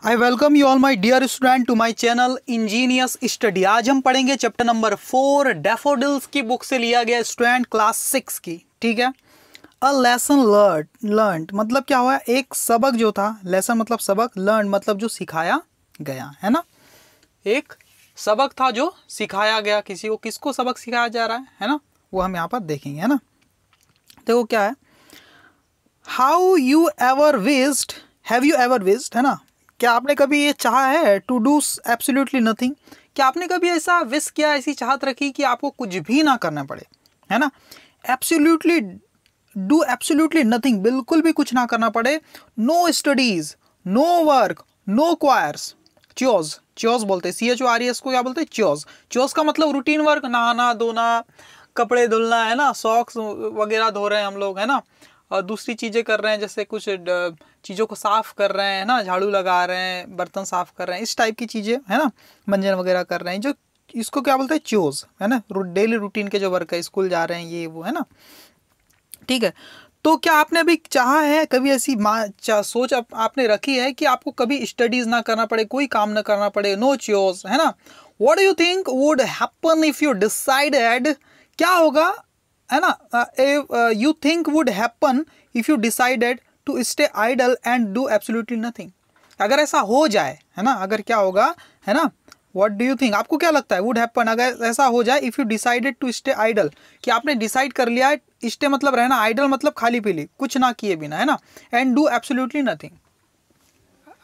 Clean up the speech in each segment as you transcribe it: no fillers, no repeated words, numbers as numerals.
I welcome you all my dear student to my channel ingenious study. आज हम पढ़ेंगे chapter number 4 daffodils की book से लिया गया स्टूडेंट क्लास 6 की। ठीक है। अ लेसन लर्न मतलब क्या हुआ, एक सबक जो था, लेसन मतलब सबक, लर्न मतलब जो सिखाया गया है ना। एक सबक था जो सिखाया गया किसी को, किसको सबक सिखाया जा रहा है ना, वो हम यहाँ पर देखेंगे है ना। देखो क्या है, how you ever wished, have you ever wished है ना, क्या आपने कभी ये चाहा है टू डू एब्सोल्युटली नथिंग, क्या आपने कभी ऐसा विश किया, ऐसी चाहत रखी कि आपको कुछ भी ना करना पड़े, है ना। एब्सोल्युटली डू एब्सोल्युटली नथिंग, बिल्कुल भी कुछ ना करना पड़े। No studies, no work, no choirs, च्योज, च्योज बोलते हैं, CHORES को क्या बोलते हैं, च्योज। च्योज का मतलब रूटीन वर्क, नहाना धोना, कपड़े धुलना है ना, सॉक्स वगैरह धो रहे हैं हम लोग है ना, और दूसरी चीज़ें कर रहे हैं, जैसे कुछ चीज़ों को साफ़ कर रहे हैं ना, झाड़ू लगा रहे हैं, बर्तन साफ़ कर रहे हैं, इस टाइप की चीज़ें है ना, मंजन वगैरह कर रहे हैं, जो इसको क्या बोलते हैं, च्योज है ना, डेली रूटीन के जो वर्क है, स्कूल जा रहे हैं ये वो है ना। ठीक है। तो क्या आपने अभी चाहा है, कभी ऐसी सोच आपने रखी है कि आपको कभी स्टडीज ना करना पड़े, कोई काम ना करना पड़े, नो च्योर्स है ना। What do you think would happen if you decided, क्या होगा है ना, you think would happen if you decided to stay idle and do absolutely nothing, अगर ऐसा हो जाए है ना, अगर क्या होगा है ना, व्हाट डू यू थिंक, आपको क्या लगता है वुड हैपन, अगर ऐसा हो जाए, if you decided to stay idle, कि आपने डिसाइड कर लिया है, स्टे मतलब रहना, आइडल मतलब खाली पीली, कुछ ना किए बिना है ना, and do absolutely nothing,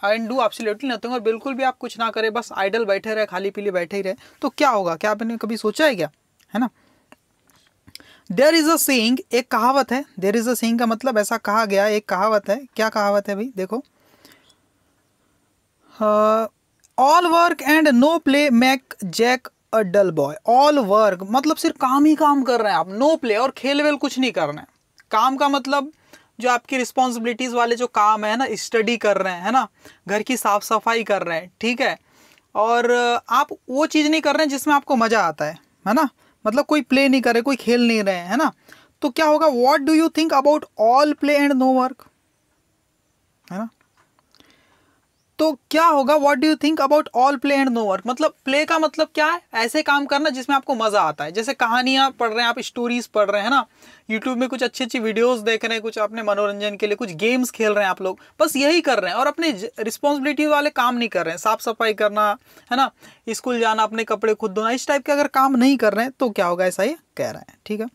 and do absolutely nothing, और बिल्कुल भी आप कुछ ना करें, बस आइडल बैठे रहे, खाली पीली बैठे ही रहे, तो क्या होगा, क्या आपने कभी सोचा है क्या, है ना। देयर इज अ सेइंग, एक कहावत है, देयर इज अ सेइंग का मतलब ऐसा कहा गया, एक कहावत है, क्या कहावत है भाई, देखो, all work and no play make Jack a dull boy. All work मतलब सिर्फ काम ही काम कर रहे हैं आप, नो प्ले, और खेल वेल कुछ नहीं कर रहे हैं। काम का मतलब जो आपकी रिस्पॉन्सिबिलिटीज़ वाले जो काम है ना, स्टडी कर रहे हैं है ना, घर की साफ सफाई कर रहे हैं, ठीक है, और आप वो चीज़ नहीं कर रहे हैं जिसमें आपको मज़ा आता है ना, मतलब कोई प्ले नहीं कर रहे, कोई खेल नहीं रहे है ना, तो क्या होगा, what do you think about all play and no work, है ना। तो क्या होगा, what do you think about all play and no work, मतलब प्ले का मतलब क्या है, ऐसे काम करना जिसमें आपको मजा आता है, जैसे कहानियां पढ़ रहे हैं आप, स्टोरीज पढ़ रहे हैं ना, यूट्यूब में कुछ अच्छी अच्छी वीडियोस देख रहे हैं, कुछ अपने मनोरंजन के लिए कुछ गेम्स खेल रहे हैं आप लोग, बस यही कर रहे हैं, और अपने रिस्पॉन्सिबिलिटी वाले काम नहीं कर रहे हैं, साफ सफाई करना है ना, स्कूल जाना, अपने कपड़े खुद धोना, इस टाइप के अगर काम नहीं कर रहे हैं तो क्या होगा, ऐसा ही कह रहे हैं। ठीक है,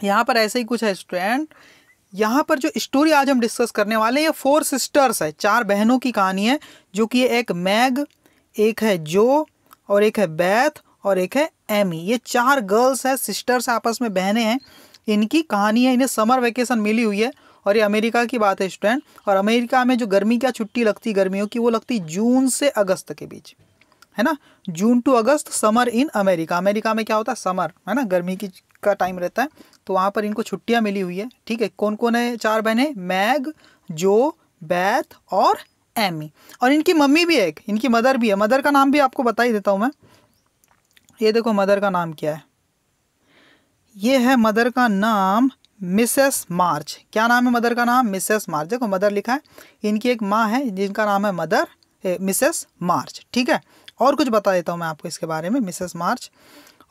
यहाँ पर ऐसे ही कुछ है स्टूडेंट। यहाँ पर जो स्टोरी आज हम डिस्कस करने वाले हैं, ये 4 सिस्टर्स है, 4 बहनों की कहानी है, जो कि एक मैग, एक है जो, और एक है बैथ, और एक है एमी। ये 4 गर्ल्स है, सिस्टर्स आपस में बहनें हैं, इनकी कहानी है, इन्हें समर वेकेशन मिली हुई है, और ये अमेरिका की बात है स्टूडेंट। और अमेरिका में जो गर्मी का छुट्टी लगती गर्मियों की, वो लगती जून से अगस्त के बीच, है ना, June to August summer in America. America में क्या होता है, समर है ना, गर्मी की का टाइम रहता है, तो वहाँ पर इनको छुट्टियाँ मिली हुई है। ठीक है, कौन कौन है, 4 बहनें, मैग, जो, बैथ और एमी, और इनकी मम्मी भी है एक, इनकी मदर भी है। मदर का नाम भी आपको बता ही देता हूँ मैं, ये देखो मदर का नाम क्या है, ये है मदर का नाम मिसेस मार्च। क्या नाम है मदर का नाम, मिसेस मार्च। देखो मदर लिखा है, इनकी एक माँ है जिनका नाम है मदर मिसेस मार्च। ठीक है, और कुछ बता देता हूँ मैं आपको इसके बारे में, मिसेस मार्च।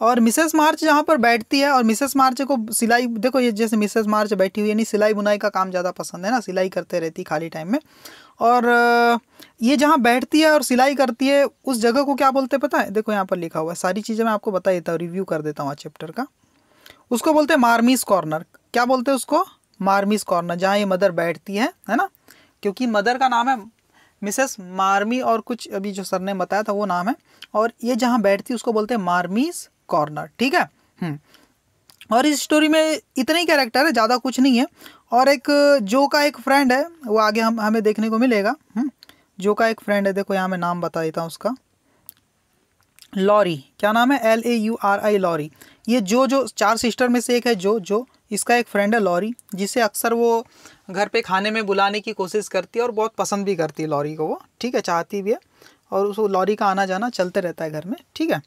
और मिसेस मार्च यहाँ पर बैठती है, और मिसेस मार्च को सिलाई, देखो ये जैसे मिसेस मार्च बैठी हुई है, नहीं सिलाई बुनाई का काम ज़्यादा पसंद है ना, सिलाई करते रहती है खाली टाइम में। और ये जहाँ बैठती है और सिलाई करती है, उस जगह को क्या बोलते हैं पता है, देखो यहाँ पर लिखा हुआ है, सारी चीज़ें मैं आपको बता देता हूँ, रिव्यू कर देता हूँ आज चैप्टर का। उसको बोलते हैं मार्मीस कॉर्नर। क्या बोलते हैं उसको, मार्मीस कॉर्नर, जहाँ ये मदर बैठती है ना, क्योंकि मदर का नाम है मिसेस मार्मी, और कुछ अभी जो सर ने बताया था वो नाम है, और ये जहाँ बैठती है उसको बोलते हैं मार्मीस कॉर्नर। ठीक है। और इस स्टोरी में इतने ही कैरेक्टर है, ज़्यादा कुछ नहीं है। और एक जो का एक फ्रेंड है, वो आगे हमें देखने को मिलेगा। जो का एक फ्रेंड है, देखो यहाँ मैं नाम बता देता हूँ उसका, लॉरी। क्या नाम है, LAURI, लॉरी। ये जो 4 सिस्टर में से एक है जो इसका एक फ्रेंड है लॉरी, जिसे अक्सर वो घर पे खाने में बुलाने की कोशिश करती है, और बहुत पसंद भी करती है लॉरी को वो। ठीक है, चाहती भी है, और उस लॉरी का आना जाना चलते रहता है घर में। ठीक है।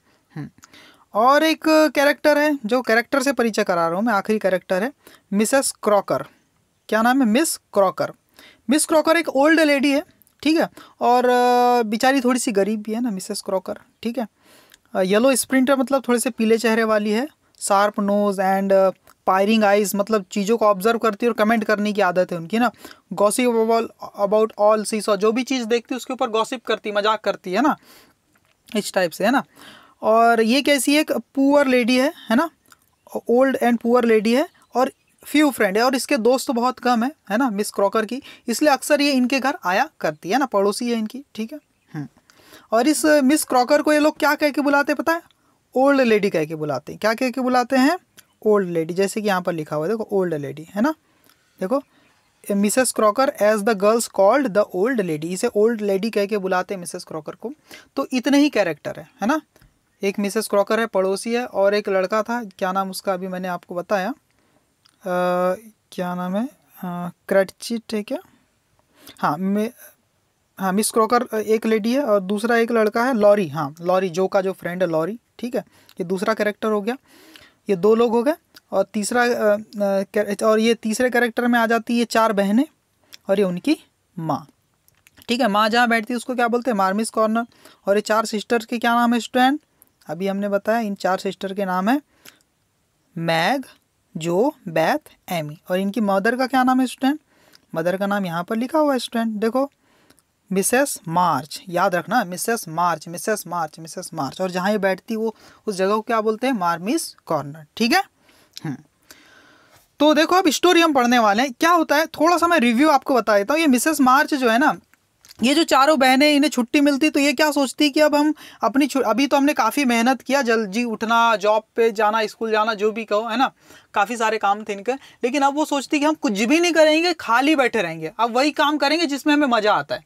और एक कैरेक्टर है, जो कैरेक्टर से परिचय करा रहा हूँ मैं, आखिरी कैरेक्टर है मिसेस क्रॉकर। क्या नाम है, मिस क्रॉकर। मिस क्रॉकर एक ओल्ड लेडी है, ठीक है। और बेचारी थोड़ी सी गरीब भी है ना मिसेस क्रॉकर, ठीक है। येलो स्प्रिंटर मतलब थोड़े से पीले चेहरे वाली है, शार्प नोज एंड पायरिंग आइज, मतलब चीज़ों को ऑब्जर्व करती है और कमेंट करने की आदत है उनकी ना। Gossip about all she saw, जो भी चीज़ देखती है उसके ऊपर गॉसिप करती, मजाक करती है ना, इस टाइप से है ना। और ये कैसी एक पुअर लेडी है ना, ओल्ड एंड पुअर लेडी है और फ्यू फ्रेंड है, और इसके दोस्त बहुत कम है ना मिस क्रॉकर की, इसलिए अक्सर ये इनके घर आया करती है ना, पड़ोसी है इनकी, ठीक है। और इस मिस क्रॉकर को ये लोग क्या कह के बुलाते हैं पता है? ओल्ड लेडी कह के बुलाते हैं। क्या कह के बुलाते हैं? ओल्ड लेडी, जैसे कि यहाँ पर लिखा हुआ है देखो, ओल्ड लेडी है ना। देखो Mrs Crocker as the girls called the old lady, इसे ओल्ड लेडी कह के बुलाते हैं मिसेस क्रॉकर को। तो इतने ही कैरेक्टर है ना। एक मिसेस क्रॉकर है, पड़ोसी है, और एक लड़का था, क्या नाम उसका अभी मैंने आपको बताया, क्या नाम है, क्रैटचिट है क्या? हाँ मिस क्रॉकर एक लेडी है और दूसरा एक लड़का है लॉरी, हाँ लॉरी, जो का जो फ्रेंड है लॉरी, ठीक है। ये दूसरा कैरेक्टर हो गया, ये दो लोग हो गए। और तीसरा और ये तीसरे कैरेक्टर में आ जाती है ये 4 बहनें और ये उनकी माँ, ठीक है। माँ जहाँ बैठती है उसको क्या बोलते हैं? मार्मिस कॉर्नर। और ये 4 सिस्टर्स के क्या नाम है स्टूडेंट? अभी हमने बताया इन 4 सिस्टर के नाम है मैग, जो, बैथ, एमी। और इनकी मदर का क्या नाम है स्टूडेंट? मदर का नाम यहाँ पर लिखा हुआ है स्टूडेंट, देखो मिसेस मार्च, याद रखना Mrs March, Mrs March, Mrs मार्च। और जहाँ ये बैठती वो उस जगह को क्या बोलते हैं? मार्मिस कॉर्नर, ठीक है। तो देखो अब स्टोरी हम पढ़ने वाले हैं। क्या होता है, थोड़ा सा मैं रिव्यू आपको बता देता हूँ। ये मिसेस मार्च जो है ना, ये जो 4 बहनें, इन्हें छुट्टी मिलती तो ये क्या सोचती कि अब हम अपनी अभी तो हमने काफ़ी मेहनत किया, जल्दी उठना, जॉब पे जाना, स्कूल जाना, जो भी कहो है ना, काफ़ी सारे काम थे इनके, लेकिन अब वो सोचती कि हम कुछ भी नहीं करेंगे, खाली बैठे रहेंगे, अब वही काम करेंगे जिसमें हमें मज़ा आता है।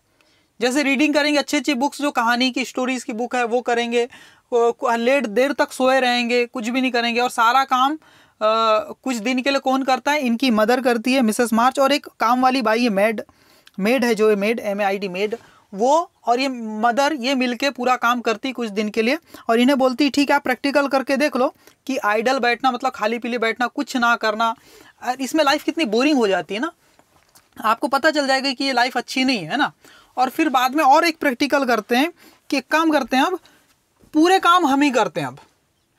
जैसे रीडिंग करेंगे, अच्छी अच्छी बुक्स, जो कहानी की स्टोरीज की बुक है वो करेंगे, लेट देर तक सोए रहेंगे, कुछ भी नहीं करेंगे। और सारा काम कुछ दिन के लिए कौन करता है? इनकी मदर करती है मिसेस मार्च, और एक काम वाली बाई है, मेड है, जो है मेड, MAID मेड, वो और ये मदर, ये मिलके पूरा काम करती कुछ दिन के लिए। और इन्हें बोलती ठीक है आप प्रैक्टिकल करके देख लो कि आइडल बैठना मतलब खाली पीली बैठना, कुछ ना करना, इसमें लाइफ कितनी बोरिंग हो जाती है ना, आपको पता चल जाएगा कि ये लाइफ अच्छी नहीं है ना। और फिर बाद में और एक प्रैक्टिकल करते हैं कि एक काम करते हैं, अब पूरे काम हम ही करते हैं अब,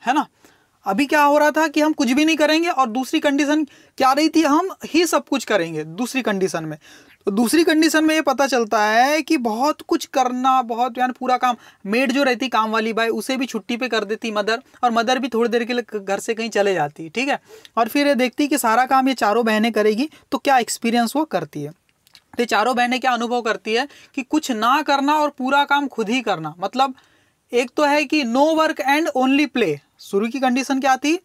है ना। अभी क्या हो रहा था कि हम कुछ भी नहीं करेंगे, और दूसरी कंडीशन क्या रही थी? हम ही सब कुछ करेंगे दूसरी कंडीशन में। तो दूसरी कंडीशन में ये पता चलता है कि बहुत कुछ करना, बहुत यानी पूरा काम, मेड जो रहती काम वाली बाई, उसे भी छुट्टी पे कर देती मदर, और मदर भी थोड़ी देर के लिए घर से कहीं चले जाती, ठीक है। और फिर ये देखती कि सारा काम ये 4 बहनें करेगी, तो क्या एक्सपीरियंस वो करती है। तो 4 बहनें क्या अनुभव करती है कि कुछ ना करना और पूरा काम खुद ही करना, मतलब एक तो है कि no work and only play. शुरू की कंडीशन क्या थी?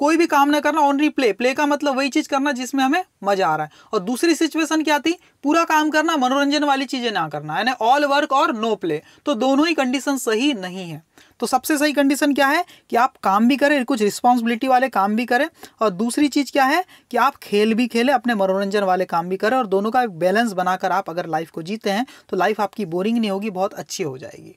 कोई भी काम ना करना, ओनली प्ले, प्ले का मतलब वही चीज करना जिसमें हमें मजा आ रहा है। और दूसरी सिचुएशन क्या थी? पूरा काम करना, मनोरंजन वाली चीजें ना करना, यानी ऑल वर्क और नो प्ले। तो दोनों ही कंडीशन सही नहीं है। तो सबसे सही कंडीशन क्या है कि आप काम भी करें, कुछ रिस्पॉन्सिबिलिटी वाले काम भी करें, और दूसरी चीज क्या है कि आप खेल भी खेलें, अपने मनोरंजन वाले काम भी करें, और दोनों का बैलेंस बनाकर आप अगर लाइफ को जीते हैं तो लाइफ आपकी बोरिंग नहीं होगी, बहुत अच्छी हो जाएगी,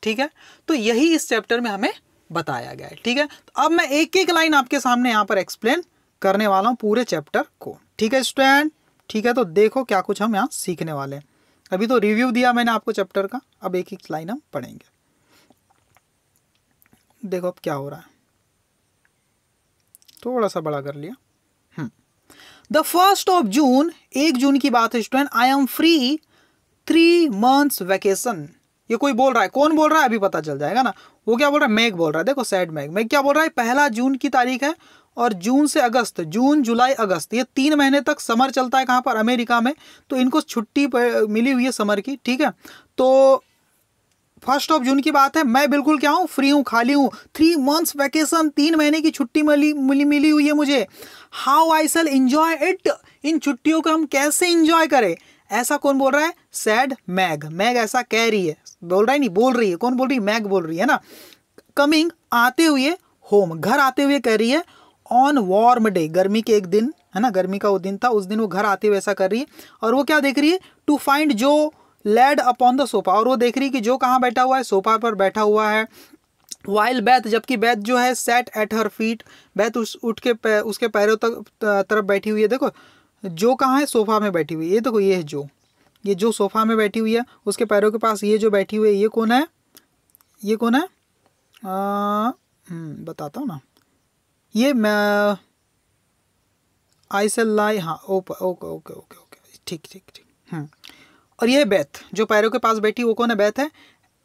ठीक है। तो यही इस चैप्टर में हमें बताया गया है, ठीक है। तो अब मैं एक एक लाइन आपके सामने यहाँ पर एक्सप्लेन करने वाला हूँ पूरे चैप्टर को, ठीक है स्टूडेंट, ठीक है। तो देखो क्या कुछ हम यहाँ सीखने वाले हैं। अभी तो रिव्यू दिया मैंने आपको चैप्टर का, अब एक एक लाइन हम पढ़ेंगे। देखो अब क्या हो रहा है, थोड़ा सा बड़ा कर लिया। द 1st of June, 1 जून की बात है student, I am free 3 months vacation. ये कोई बोल रहा है, कौन बोल रहा है अभी पता चल जाएगा ना। वो क्या बोल रहा है? मैग बोल रहा है, देखो सैड मैग क्या बोल रहा है? 1 जून की तारीख है, और जून से अगस्त, जून जुलाई अगस्त, ये 3 महीने तक समर चलता है कहाँ पर? अमेरिका में। तो इनको छुट्टी मिली हुई है समर की, ठीक है। तो 1st of June की बात है, मैं बिल्कुल क्या हूँ? फ्री हूँ, खाली हूँ। 3 months वैकेशन, 3 महीने की छुट्टी मिली हुई है मुझे। How I shall enjoy it, इन छुट्टियों को हम कैसे एंजॉय करें? ऐसा कौन बोल रहा है? सैड मैग ऐसा कह रही है, बोल रहा है नहीं, बोल रही है। कौन बोल रही है? मैग बोल रही है ना। कमिंग, आते हुए, होम, घर आते हुए कह रही है। ऑन वार्म डे, गर्मी के एक दिन है ना, गर्मी का वो दिन था, उस दिन वो घर आते हुए ऐसा कर रही है। और वो क्या देख रही है? टू फाइंड जो लेड अपॉन द सोफा, और वो देख रही है कि जो कहाँ बैठा हुआ है? सोफा पर बैठा हुआ है। वाइल बैथ, जबकि बैथ जो है सेट एट हर फीट, बैथ उठ के उसके पैरों तक तरफ बैठी हुई है। देखो जो कहाँ है? सोफा में बैठी हुई है। ये देखो, ये है जो, ये जो सोफा में बैठी हुई है उसके पैरों के पास ये जो बैठी हुई है ये कौन है, ये कौन है? बताता हूँ ना, ये मैं आई सेल लाई, हाँ okay okay okay okay okay, ठीक ठीक ठीक। और ये बेथ जो पैरों के पास बैठी वो कौन है? बेथ है।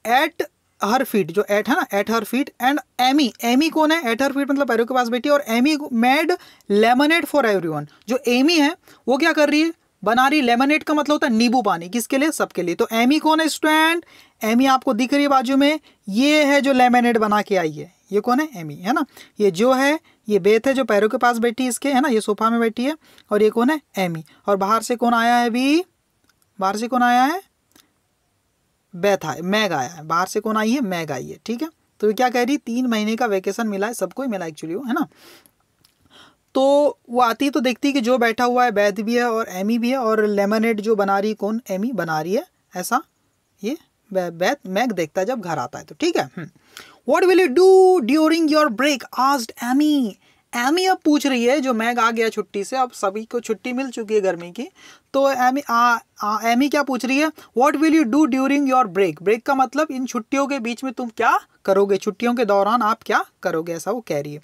एट हर फीट, जो एट है ना, at her feet. And Amy, Amy कौन है? एट हर फीट मतलब पैरों के पास बैठी है। और Amy made lemonade for everyone, जो एमी है वो क्या कर रही है? बना रही। लेमनेड का मतलब होता है नींबू पानी, किसके लिए? सबके लिए। तो एमी कौन है स्टूडेंट? एमी आपको दिख रही है बाजू में, ये है जो लेमनेड बना के आई है, ये कौन है? एमी, है ना। ये जो है ये बेथ है जो पैरों के पास बैठी है इसके, है ना, ये सोफा में बैठी है। और ये कौन है? एमी। और बाहर से कौन आया है अभी? बाहर से कौन आया है? बेथ है, मैग आया है। बाहर से कौन आई है? मैग आई है, ठीक है। तो ये क्या कह रही? 3 महीने का वेकेशन मिला है, सबको ही मिला एक्चुअली वो, है ना। तो वो आती तो देखती कि जो बैठा हुआ है बेथ भी है और एमी भी है, और लेमनेड जो बना रही कौन? एमी बना रही है, ऐसा ये बेथ मैग देखता है जब घर आता है तो, ठीक है। What will you do during your break? asked Amy. Amy अब पूछ रही है, जो मैग आ गया छुट्टी से, अब सभी को छुट्टी मिल चुकी है गर्मी की, तो एमी क्या पूछ रही है? What will you do during your break? Break का मतलब इन छुट्टियों के बीच में तुम क्या करोगे, छुट्टियों के दौरान आप क्या करोगे, ऐसा वो कह रही है।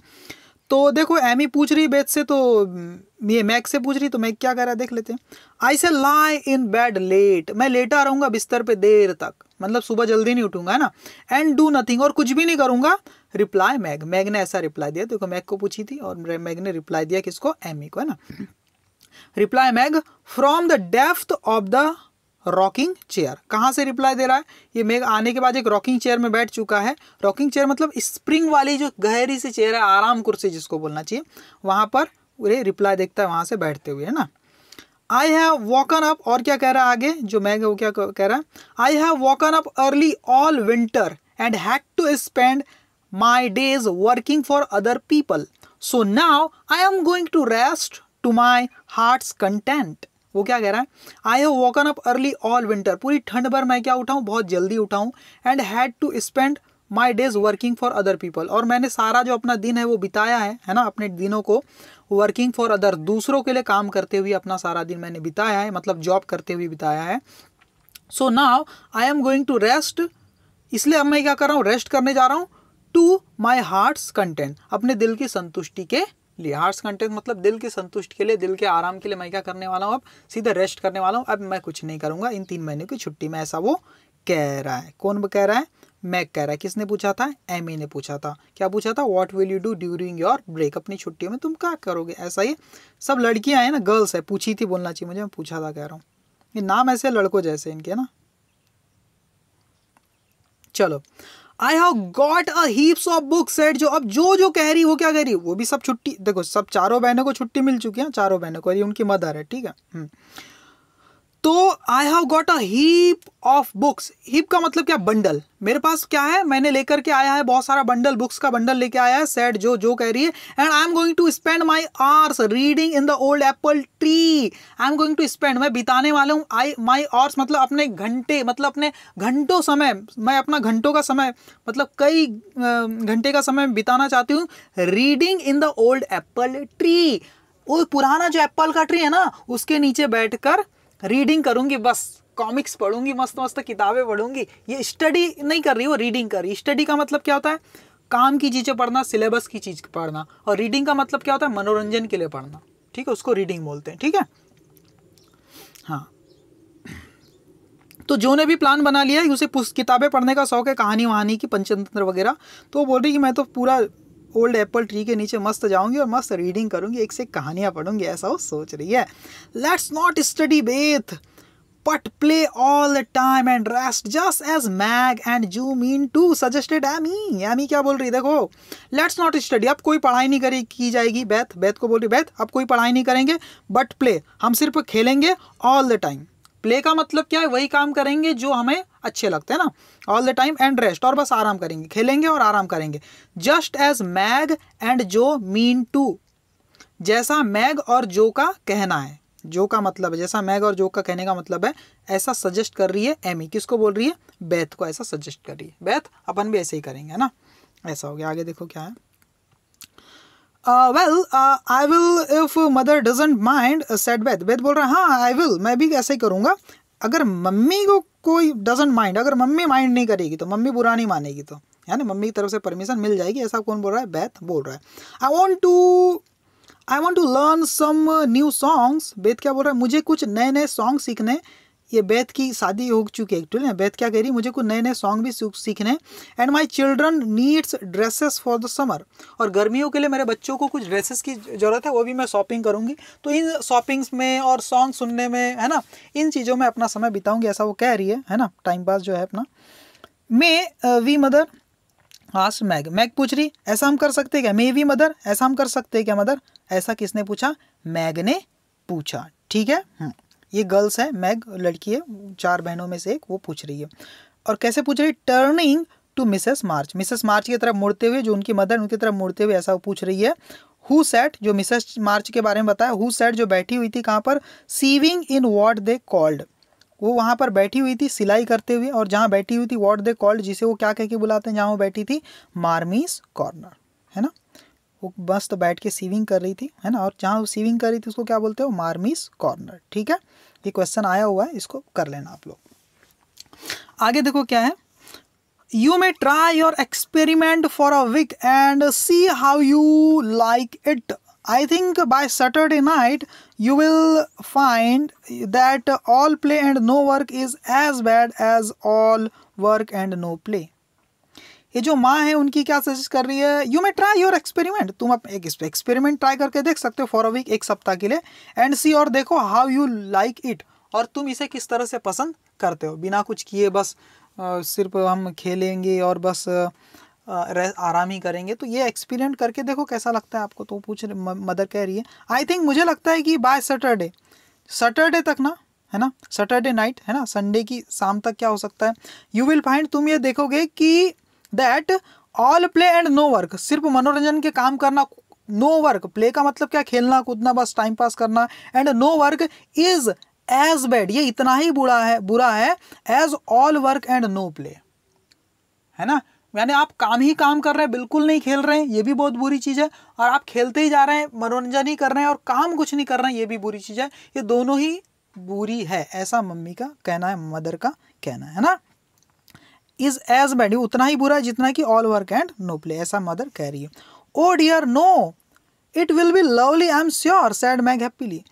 तो देखो एमी पूछ रही बेथ से, तो ये मैग से पूछ रही, तो मैग क्या कर रहा है देख लेते हैं। आई से लाई इन बेड लेट, मैं लेटा रहूंगा बिस्तर पे देर तक, मतलब सुबह जल्दी नहीं उठूंगा, है ना। एंड डू नथिंग, और कुछ भी नहीं करूंगा। रिप्लाई मैग, मैग ने ऐसा रिप्लाई दिया। देखो मैग को पूछी थी और मैग ने रिप्लाई दिया किसको? एमी को, है ना। Reply Meg from the depth of the rocking chair, कहाँ से रिप्लाई दे रहा है? ये मैग आने के बाद एक रॉकिंग चेयर में बैठ चुका है। रॉकिंग चेयर मतलब स्प्रिंग वाली जो गहरी सी चेयर है, आराम कुर्सी जिसको बोलना चाहिए, वहां पर ये रिप्लाई देखता है वहां से बैठते हुए, है ना। आई हैव वॉकन अप, और क्या कह रहा है आगे जो मैग है वो क्या कह रहा है? I have woken up early all winter and had to spend my days working for other people, so now I am going to rest to my heart's content. वो क्या कह रहा है? I have woken up early all winter, पूरी ठंड भर मैं क्या उठाऊँ? बहुत जल्दी उठाऊँ। And had to spend my days working for other people, और मैंने सारा जो अपना दिन है वो बिताया है ना, अपने दिनों को वर्किंग फॉर अदर, दूसरों के लिए काम करते हुए अपना सारा दिन मैंने बिताया है, मतलब जॉब करते हुए बिताया है। So now I am going to rest, इसलिए अब मैं क्या कर रहा हूँ? रेस्ट करने जा रहा हूँ। टू माई हार्ट्स कंटेंट, अपने दिल की संतुष्टि के लिए। हार्ट्स कंटेंट मतलब दिल की संतुष्टि के लिए, दिल के आराम के लिए मैं क्या करने वाला हूँ? अब सीधे रेस्ट करने वाला हूँ, अब मैं कुछ नहीं करूँगा इन 3 महीने की छुट्टी में, ऐसा वो कह रहा है। कौन कह रहा है? मैग कह रहा है। किसने पूछा था? एमी ने पूछा था। क्या पूछा था? What will you do during your break, अपनी छुट्टियों में तुम क्या करोगे, ऐसा ही। सब लड़कियां हैं ना, गर्ल्स है, पूछी थी बोलना चाहिए मुझे, मैं पूछा था कह रहा हूँ, ये नाम ऐसे लड़कों जैसे इनके ना। चलो, I have got a heaps of books set, जो अब जो कह रही वो क्या कह रही, वो भी सब छुट्टी, देखो सब चारों बहनों को छुट्टी मिल चुकी है, चारों बहनों को, ये उनकी मदर है, ठीक है। तो I have got a heap of books, heap का मतलब क्या? बंडल, मेरे पास क्या है? मैंने लेकर के आया है बहुत सारा बंडल, बुक्स का बंडल लेके आया है, सेड जो कह रही है। And I am going to spend my hours reading in the old apple tree, I am going to spend, मैं बिताने वाला हूँ, माई आवर्स मतलब अपने घंटे, मतलब अपने घंटों समय, मैं अपना घंटों का समय मतलब कई घंटे का समय बिताना चाहती हूँ reading in the old apple tree, वो पुराना जो एप्पल का ट्री है ना उसके नीचे बैठकर रीडिंग करूंगी, बस कॉमिक्स पढ़ूंगी, मस्त मस्त किताबें पढ़ूंगी। ये स्टडी नहीं कर रही, वो रीडिंग कर रही। स्टडी का मतलब क्या होता है? काम की चीज़ें पढ़ना, सिलेबस की चीज़ पढ़ना, और रीडिंग का मतलब क्या होता है? मनोरंजन के लिए पढ़ना, ठीक है, उसको रीडिंग बोलते हैं, ठीक है। हाँ, तो जो ने भी प्लान बना लिया है, उसे किताबें पढ़ने का शौक है, कहानी वहानी की, पंचतंत्र वगैरह, तो वो बोल रही कि मैं तो पूरा ओल्ड एप्पल ट्री के नीचे मस्त जाऊंगी और मस्त रीडिंग करूंगी, एक से एक कहानियां पढ़ूंगी, ऐसा वो सोच रही है। Let's not study Beth but play all the time and rest just as Mag and Ju mean to suggested Amy। Amy क्या बोल रही, देखो let's not study, अब कोई पढ़ाई नहीं की जाएगी, बेथ को बोल रही, बेथ अब कोई पढ़ाई नहीं करेंगे, but play, हम सिर्फ खेलेंगे all the time। प्ले का मतलब क्या है? वही काम करेंगे जो हमें अच्छे लगते हैं ना, all the time, and rest, और बस आराम करेंगे, खेलेंगे और आराम करेंगे। जस्ट एज मैग एंड जो मीन टू, जैसा मैग और जो का कहना है, जो का मतलब है जैसा मैग और जो का कहने का मतलब है, ऐसा सजेस्ट कर रही है एमी। किसको बोल रही है? बेथ को ऐसा सजेस्ट कर रही है। बेथ अपन भी ऐसे ही करेंगे, है ना, ऐसा हो गया। आगे देखो क्या है। Well I will if mother doesn't mind, said Beth. Beth बोल रहा है हाँ आई विल, मैं भी ऐसे ही करूँगा, अगर मम्मी को कोई डजंट माइंड, अगर मम्मी माइंड नहीं करेगी तो मम्मी बुरा नहीं मानेगी, तो है ना, मम्मी की तरफ से परमिशन मिल जाएगी। ऐसा कौन बोल रहा है? बेथ बोल रहा है। I want to learn some new songs. Beth क्या बोल रहा है? मुझे कुछ नए नए सॉन्ग सीखने। ये बेथ की शादी हो चुकी है एक्चुअली। बेथ क्या कह रही है? मुझे कुछ नए नए सॉन्ग भी सीखने। And my children needs dresses for the summer. और गर्मियों के लिए मेरे बच्चों को कुछ ड्रेसेस की ज़रूरत है, वो भी मैं शॉपिंग करूँगी। तो इन शॉपिंग्स में और सॉन्ग सुनने में, है ना, इन चीज़ों में अपना समय बिताऊँगी, ऐसा वो कह रही है ना, टाइम पास जो है अपना। May we mother asked Meg. Meg पूछ रही ऐसा हम कर सकते हैं क्या? मे वी मदर, ऐसा हम कर सकते हैं क्या मदर? ऐसा किसने पूछा? मैग ने पूछा। ठीक है, ये गर्ल्स है, मैग लड़की है, 4 बहनों में से एक, वो पूछ रही है। और कैसे पूछ रही? Turning to Mrs March. Mrs March की तरफ मुड़ते हुए, जो उनकी मदर उनकी तरफ मुड़ते हुए ऐसा वो पूछ रही है। हु सैट, जो मिसेस मार्च के बारे में बताया, हु सैट जो बैठी हुई थी कहाँ पर? Sewing in what they called. वो वहाँ पर बैठी हुई थी सिलाई करते हुए, और जहाँ बैठी हुई थी व्हाट दे कॉल्ड, जिसे वो क्या कह के बुलाते हैं जहाँ वो बैठी थी? मार्मीस कॉर्नर, है ना। वो मस्त बैठ के सीविंग कर रही थी, है ना, और जहाँ वो सीविंग कर रही थी उसको क्या बोलते हो? मार्मीस कॉर्नर। ठीक है, ये क्वेश्चन आया हुआ है, इसको कर लेना आप लोग। आगे देखो क्या है। You may try your experiment for a week and see how you like it. I think by Saturday night you will find that all play and no work is as bad as all work and no play. ये जो माँ है उनकी क्या suggest कर रही है? You may try your experiment, तुम एक एक्सपेरिमेंट ट्राई करके देख सकते हो फॉर अ वीक, एक सप्ताह के लिए। एंड सी, और देखो, हाउ यू लाइक इट, और तुम इसे किस तरह से पसंद करते हो। बिना कुछ किए बस सिर्फ हम खेलेंगे और बस आराम ही करेंगे, तो ये एक्सपेरिमेंट करके देखो कैसा लगता है आपको। तो पूछ मदर कह रही है आई थिंक, मुझे लगता है कि बाय सैटरडे तक ना, है ना, सैटरडे नाइट, है ना, संडे की शाम तक क्या हो सकता है? यू विल फाइंड, तुम ये देखोगे कि that all play and no work, सिर्फ मनोरंजन के काम करना, नो वर्क, प्ले का मतलब क्या? खेलना कूदना, बस टाइम पास करना, and no work is as bad, ये इतना ही बुरा है as all work and no play, है ना। यानी आप काम ही काम कर रहे हैं, बिल्कुल नहीं खेल रहे हैं, ये भी बहुत बुरी चीज़ है, और आप खेलते ही जा रहे हैं, मनोरंजन ही कर रहे हैं और काम कुछ नहीं कर रहे हैं, ये भी बुरी चीज़ है। ये दोनों ही बुरी है, ऐसा मम्मी का कहना है, मदर का कहना है ना। इज एज बैड, उतना ही बुरा है जितना कि all work and no play, ऐसा मदर कह रही है। Oh dear no, it will be lovely, I am sure, said Meg happily.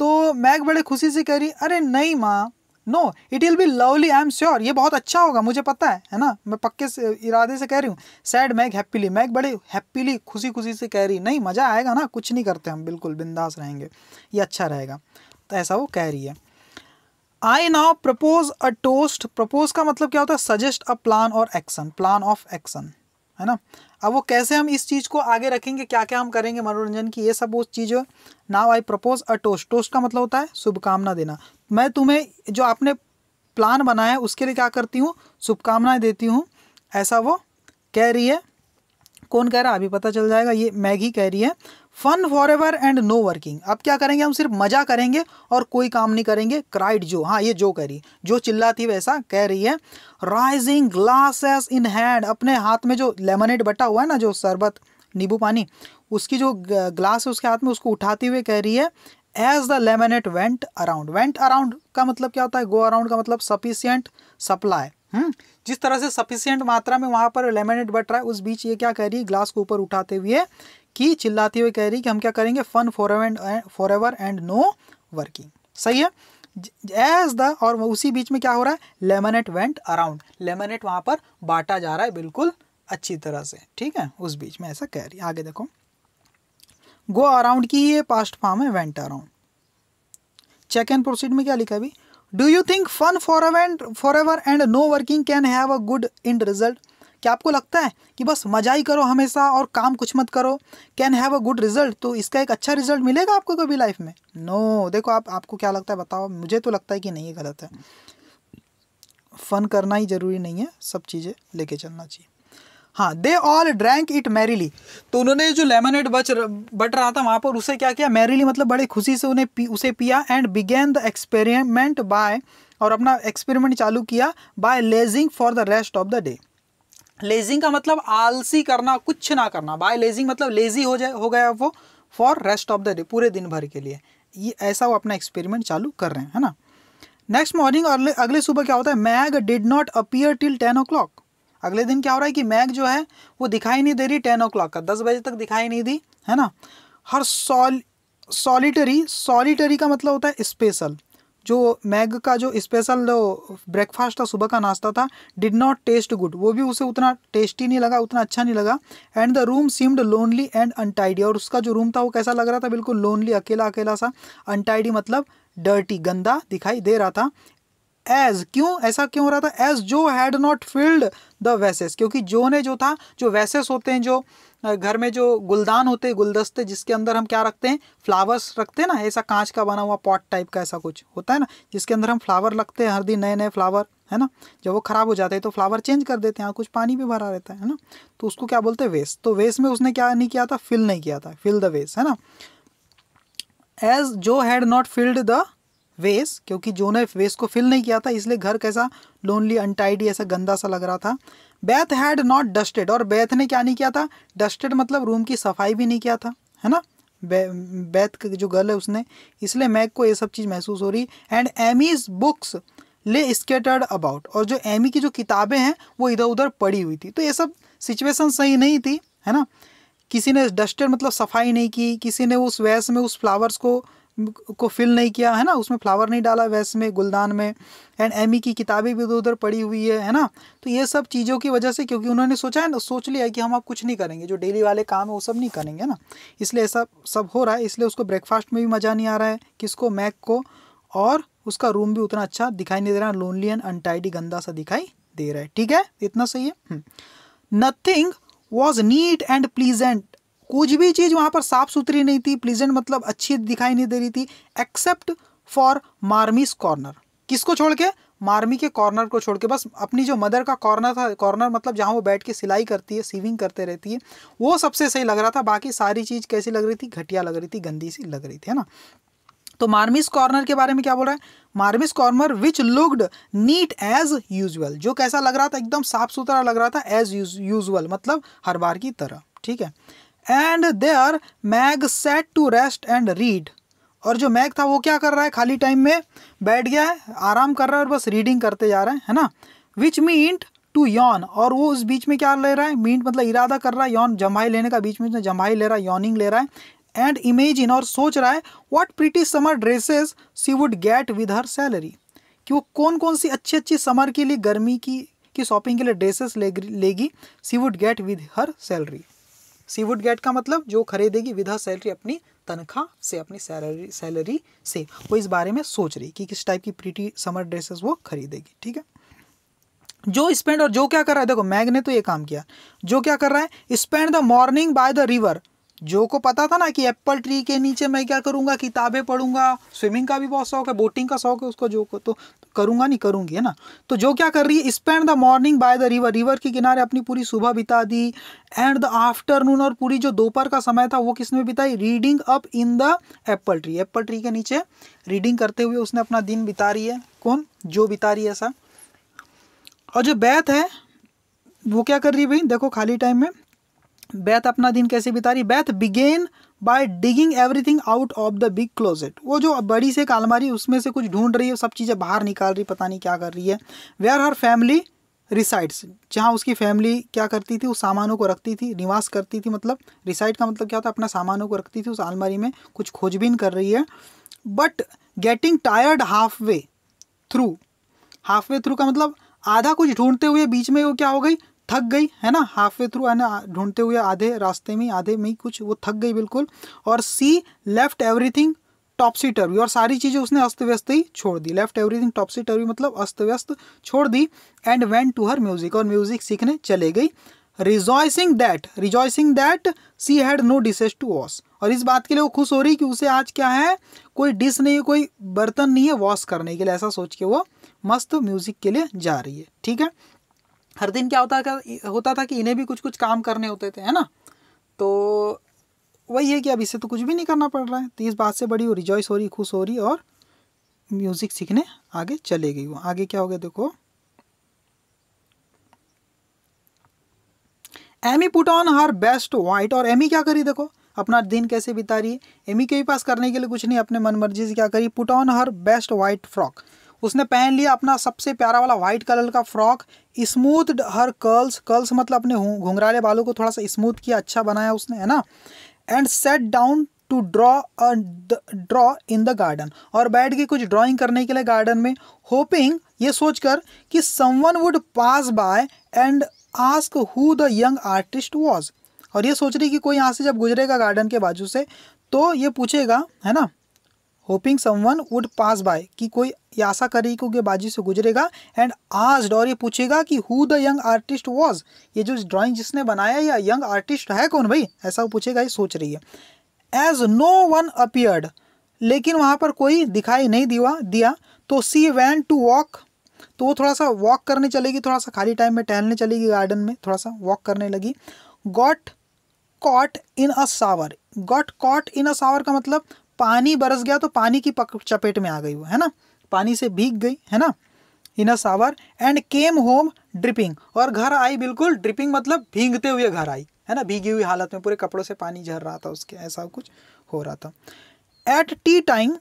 तो मैग बड़े खुशी से कह रही, अरे नहीं माँ, no it will be lovely, I am sure, ये बहुत अच्छा होगा, मुझे पता है ना, मैं पक्के से इरादे से कह रही हूँ। सैड मैग हैप्पीली, मैग बड़े हैप्पीली खुशी खुशी से कह रही, नहीं मज़ा आएगा ना, कुछ नहीं करते हम, बिल्कुल बिंदास रहेंगे, ये अच्छा रहेगा। तो ऐसा वो कह रही है। I now propose a toast. Propose का मतलब क्या होता है? सजेस्ट अ प्लान और एक्शन, प्लान ऑफ एक्शन, है ना। अब वो कैसे हम इस चीज़ को आगे रखेंगे, क्या क्या हम करेंगे मनोरंजन की, ये सब वो चीज़ है। Now I propose a toast. Toast का मतलब होता है शुभकामना देना। मैं तुम्हें जो आपने प्लान बनाया है उसके लिए क्या करती हूँ? शुभकामनाएं देती हूँ, ऐसा वो कह रही है। कौन कह रहा है अभी पता चल जाएगा, ये मैगी कह रही है। Fun forever and no working. अब क्या करेंगे हम? सिर्फ मजा करेंगे और कोई काम नहीं करेंगे। क्राइड जो, हाँ ये जो कह रही, जो चिल्लाती वैसा कह रही है। राइजिंग ग्लासेस इन हैंड, अपने हाथ में जो लेमनेड बटा हुआ है ना, जो शरबत नींबू पानी, उसकी जो ग्लास है उसके हाथ में, उसको उठाते हुए कह रही है। As the lemonade went around. Went around का मतलब क्या होता है? गो अराउंड का मतलब सफिशियंट सप्लाई। जिस तरह से सफिशियंट मात्रा में वहाँ पर लेमनेड बट रहा है, उस बीच ये क्या कह रही है? ग्लास को ऊपर उठाते हुए कि चिल्लाते हुए कह रही कि हम क्या करेंगे? Fun forever and no working. सही है। एज द, और उसी बीच में क्या हो रहा है? लेमनेट वेंट अराउंड, लेमनेट वहाँ पर बांटा जा रहा है बिल्कुल अच्छी तरह से, ठीक है, उस बीच में ऐसा कह रही है। आगे देखो, गो अराउंड की ये पास्ट फॉर्म है, went around. Check and proceed में क्या लिखा है अभी? Do you think fun forever and no working can have a good end result? क्या आपको लगता है कि बस मजा ही करो हमेशा और काम कुछ मत करो, can have a good result, तो इसका एक अच्छा रिजल्ट मिलेगा आपको कभी लाइफ में? नो। देखो आपको क्या लगता है बताओ? मुझे तो लगता है कि नहीं, ये गलत है। फन करना ही जरूरी नहीं है, सब चीज़ें लेके चलना चाहिए। हाँ, they all drank it merrily. तो उन्होंने जो लेमनेड बट रहा था वहाँ पर, उसे क्या किया? मैरीली मतलब बड़े खुशी से उसे पिया। And began the experiment by, और अपना एक्सपेरिमेंट चालू किया, by lazing for the rest of the day. Lazing का मतलब आलसी करना, कुछ ना करना। बाय लेजिंग मतलब लेजी हो गया वो, for rest of the day, पूरे दिन भर के लिए। ये ऐसा वो अपना एक्सपेरिमेंट चालू कर रहे हैं, है ना। नेक्स्ट मॉर्निंग, अगले सुबह क्या होता है, Meg did not appear till 10 o'clock। अगले दिन क्या हो रहा है कि मैग जो है वो दिखाई नहीं दे रही 10 o'clock का, 10 बजे तक दिखाई नहीं दी, है ना। हर सॉलिटरी का मतलब होता है स्पेशल, जो मैग का जो स्पेशल ब्रेकफास्ट था, सुबह का नाश्ता था, डिड नॉट टेस्ट गुड, वो भी उसे उतना टेस्टी नहीं लगा, उतना अच्छा नहीं लगा। And the room seemed lonely and untidy, और उसका जो रूम था वो कैसा लग रहा था, बिल्कुल लोनली, अकेला अकेला सा। अनटाइडी मतलब डर्टी, गंदा दिखाई दे रहा था। एज, क्यों ऐसा क्यों हो रहा था, as Jo had not filled the वैसेस, क्योंकि जो ने जो था, जो वैसेस होते हैं, जो घर में जो गुलदान होते हैं, गुलदस्ते, जिसके अंदर हम क्या रखते हैं, फ्लावर्स रखते हैं ना, ऐसा कांच का बना हुआ पॉट टाइप का ऐसा कुछ होता है ना, जिसके अंदर हम फ्लावर रखते हैं हर दिन, नए नए फ्लावर, है ना। जब वो खराब हो जाते हैं तो फ्लावर चेंज कर देते हैं, यहाँ कुछ पानी भी भरा रहता है ना, तो उसको क्या बोलते हैं, वेस्ट। तो वेस्ट में उसने क्या नहीं किया था, फिल नहीं किया था, फिल द वेस्ट, है ना। As Jo had not filled the vest, क्योंकि जो ने वेस्ट को फिल नहीं किया था, इसलिए घर कैसा लोनली, अनटाइडी, ऐसा गंदा सा लग रहा था। बेथ हैड नॉट डस्टेड, और बेथ ने क्या नहीं किया था, डस्टेड मतलब रूम की सफाई भी नहीं किया था, है ना। बेथ का जो गर्ल है उसने, इसलिए मैग को ये सब चीज़ महसूस हो रही। एंड एमीज बुक्स ले स्केटर्ड अबाउट, और जो एमी की जो किताबें हैं वो इधर उधर पड़ी हुई थी, तो ये सब सिचुएशन सही नहीं थी, है ना। किसी ने डस्टेड मतलब सफाई नहीं की, किसी ने उस वैस में उस फ्लावर्स को फिल नहीं किया, है ना, उसमें फ्लावर नहीं डाला वैस में, गुलदान में। एंड एमी की किताबें भी उधर पड़ी हुई है ना। तो ये सब चीज़ों की वजह से, क्योंकि उन्होंने सोचा है ना, सोच लिया है कि हम अब कुछ नहीं करेंगे, जो डेली वाले काम है वो सब नहीं करेंगे ना, इसलिए ऐसा सब हो रहा है। इसलिए उसको ब्रेकफास्ट में भी मज़ा नहीं आ रहा है, किसको, मैग को, और उसका रूम भी उतना अच्छा दिखाई नहीं दे रहा, लोनली एंड अनटाइडी, गंदा सा दिखाई दे रहा है। ठीक है, इतना सही है। Nothing was neat and pleasant, कुछ भी चीज़ वहाँ पर साफ सुथरी नहीं थी, प्लीजेंट मतलब अच्छी दिखाई नहीं दे रही थी, एक्सेप्ट फॉर मार्मीस कॉर्नर, किसको छोड़ के, मार्मी के कॉर्नर को छोड़ के। बस अपनी जो मदर का कॉर्नर था, कॉर्नर मतलब जहाँ वो बैठ के सिलाई करती है, सीविंग करते रहती है, वो सबसे सही लग रहा था, बाकी सारी चीज़ कैसी लग रही थी, घटिया लग रही थी, गंदी सी लग रही थी, है ना। तो मार्मिस कॉर्नर के बारे में क्या बोल रहा है, मार्मिस कॉर्नर विच लुक्ड नीट एज यूजुअल, जो कैसा लग रहा था, एकदम साफ सुथरा लग रहा था, एज यूजुअल मतलब हर बार की तरह। ठीक है। And there Meg sat to rest and read, और जो मैग था वो क्या कर रहा है, खाली टाइम में बैठ गया है, आराम कर रहा है और बस रीडिंग करते जा रहा है ना। विच मींट टू यॉन, और वो उस बीच में क्या ले रहा है, मींट मतलब इरादा कर रहा है, यॉन जम्हाई लेने का, बीच में जम्हाई ले रहा है, यॉनिंग ले रहा है। एंड इमेजिन, और सोच रहा है, what pretty summer dresses she would get with her salary, कि वो कौन कौन सी अच्छी अच्छी समर के लिए, गर्मी की शॉपिंग के लिए ड्रेसेस लेगी, she would get with her salary. She would get का मतलब जो खरीदेगी, विद हर सैलरी अपनी तनख्वाह से, अपनी सैलरी से, वो इस बारे में सोच रही कि किस टाइप की प्रीटी समर ड्रेसेस वो खरीदेगी। ठीक है। जो स्पेंड, और जो क्या कर रहा है, देखो मैग ने तो ये काम किया, जो क्या कर रहा है, spend the morning by the river, जो को पता था ना कि एप्पल ट्री के नीचे मैं क्या करूंगा, किताबें पढ़ूंगा, स्विमिंग का भी बहुत शौक है, बोटिंग का शौक है उसको, जो को तो करूंगा नहीं करूंगी, है ना। तो जो क्या कर रही है, spend the morning by the river, river के किनारे अपनी पूरी सुबह बिता दी। एंड द आफ्टरनून, और पूरी जो दोपहर का समय था वो किसमें बिताई, reading up in the Apple tree के नीचे रीडिंग करते हुए उसने अपना दिन बिता रही है। कौन, जो बिता रही है ऐसा। और जो बेथ है वो क्या कर रही है भाई, देखो खाली टाइम में बेथ अपना दिन कैसे बिता रही। Beth began by digging everything out of the big closet, वो जो बड़ी से एक अलमारी उसमें से कुछ ढूंढ रही है, सब चीज़ें बाहर निकाल रही, पता नहीं क्या कर रही है। वेयर हर फैमिली रिसाइड्स, जहाँ उसकी फैमिली क्या करती थी, उस सामानों को रखती थी, निवास करती थी, मतलब रिसाइड का मतलब क्या होता है, अपना सामानों को रखती थी उस अलमारी में, कुछ खोजबीन कर रही है। But getting tired half way through, half way through का मतलब आधा कुछ ढूंढते हुए बीच में वो क्या हो गई, थक गई, है ना। हाफ वे थ्रू है ना, ढूंढते हुए आधे रास्ते में, आधे में कुछ वो थक गई बिल्कुल। और सी लेफ्ट एवरीथिंग टॉपसी टर्वी, और सारी चीज़ें उसने अस्त व्यस्त ही छोड़ दी। लेफ्ट एवरीथिंग टॉपसी टर्वी मतलब अस्त व्यस्त छोड़ दी। And went to her music, और म्यूजिक सीखने चले गई। Rejoicing that she had no dishes to wash, और इस बात के लिए वो खुश हो रही कि उसे आज क्या है, कोई डिश नहीं है, कोई बर्तन नहीं है वॉश करने के लिए, ऐसा सोच के वो मस्त म्यूजिक के लिए जा रही है। ठीक है। हर दिन क्या होता था कि इन्हें भी कुछ कुछ काम करने होते थे, है ना। तो वही है कि अब इसे तो कुछ भी नहीं करना पड़ रहा है, तो इस बात से बड़ी वो रिजॉइस हो रही, खुश हो रही, और म्यूजिक सीखने आगे चले गई। वो आगे क्या हो गया देखो, Amy put on her best white, और एमी क्या करी देखो, अपना दिन कैसे बिता रही है। एमी के भी पास करने के लिए कुछ नहीं, अपने मन मर्जी से क्या करी, put on her best white frock, उसने पहन लिया अपना सबसे प्यारा वाला वाइट कलर का फ्रॉक, स्मूथड हर कर्ल्स, कर्ल्स मतलब अपने घुंघराले बालों को थोड़ा सा स्मूथ किया, अच्छा बनाया उसने, है ना। And sat down to draw in the garden, और बैठ के कुछ ड्राइंग करने के लिए गार्डन में, होपिंग ये सोचकर कि someone would pass by and ask who the young artist was, और ये सोच रही कि कोई यहाँ से जब गुजरेगा गार्डन के बाजू से तो ये पूछेगा, है ना, hoping someone would pass by, कि कोई आशा करी के बाजू से गुजरेगा, एंड आस्क्ड, और ये पूछेगा कि who the young artist was, ये जो ड्राइंग जिसने बनाया या यंग आर्टिस्ट है कौन भाई, ऐसा वो पूछेगा, ये सोच रही है। एज नो वन अपीयर्ड, लेकिन वहाँ पर कोई दिखाई नहीं दिया तो सी वैन टू वॉक, तो वो थोड़ा सा वॉक करने चलेगी, थोड़ा सा खाली टाइम में टहलने चलेगी गार्डन में, थोड़ा सा वॉक करने लगी। Got caught in a shower, got caught in a shower का मतलब पानी बरस गया तो पानी की चपेट में आ गई वो, है ना, पानी से भीग गई, है ना, in a shower. And came home dripping, और घर आई बिल्कुल ड्रिपिंग मतलब भीगते हुए घर आई, है ना, भीगी हुई हालत में, पूरे कपड़ों से पानी झर रहा था उसके, ऐसा कुछ हो रहा था। एट टी टाइम,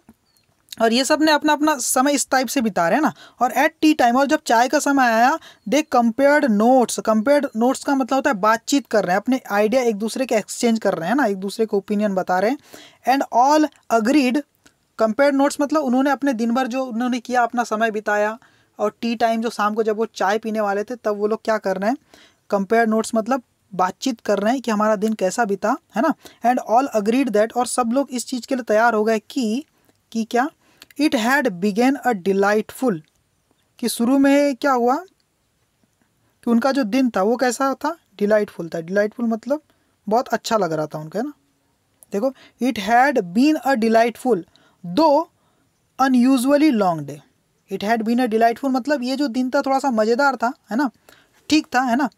और ये सब ने अपना अपना समय इस टाइप से बिता रहे हैं ना, और एट टी टाइम, और जब चाय का समय आया, दे कंपेयर्ड नोट्स, कंपेयर्ड नोट्स का मतलब होता है बातचीत कर रहे हैं, अपने आइडिया एक दूसरे के एक्सचेंज कर रहे हैं ना, एक दूसरे को ओपिनियन बता रहे हैं। And all agreed, compared notes मतलब उन्होंने अपने दिन भर जो उन्होंने किया, अपना समय बिताया, और टी टाइम जो शाम को जब वो चाय पीने वाले थे तब वो लोग क्या कर रहे हैं, कंपेयर्ड नोट्स मतलब बातचीत कर रहे हैं कि हमारा दिन कैसा बीता, है ना। एंड ऑल अग्रीड दैट, और सब लोग इस चीज़ के लिए तैयार हो गए कि क्या, it had began a delightful, कि शुरू में क्या हुआ कि उनका जो दिन था वो कैसा था, डिलाइटफुल था। डिलाइटफुल मतलब बहुत अच्छा लग रहा था उनका, है ना। देखो, it had been a delightful though unusually long day, it had been a delightful मतलब ये जो दिन था थोड़ा सा मज़ेदार था, है ना, ठीक था, है ना।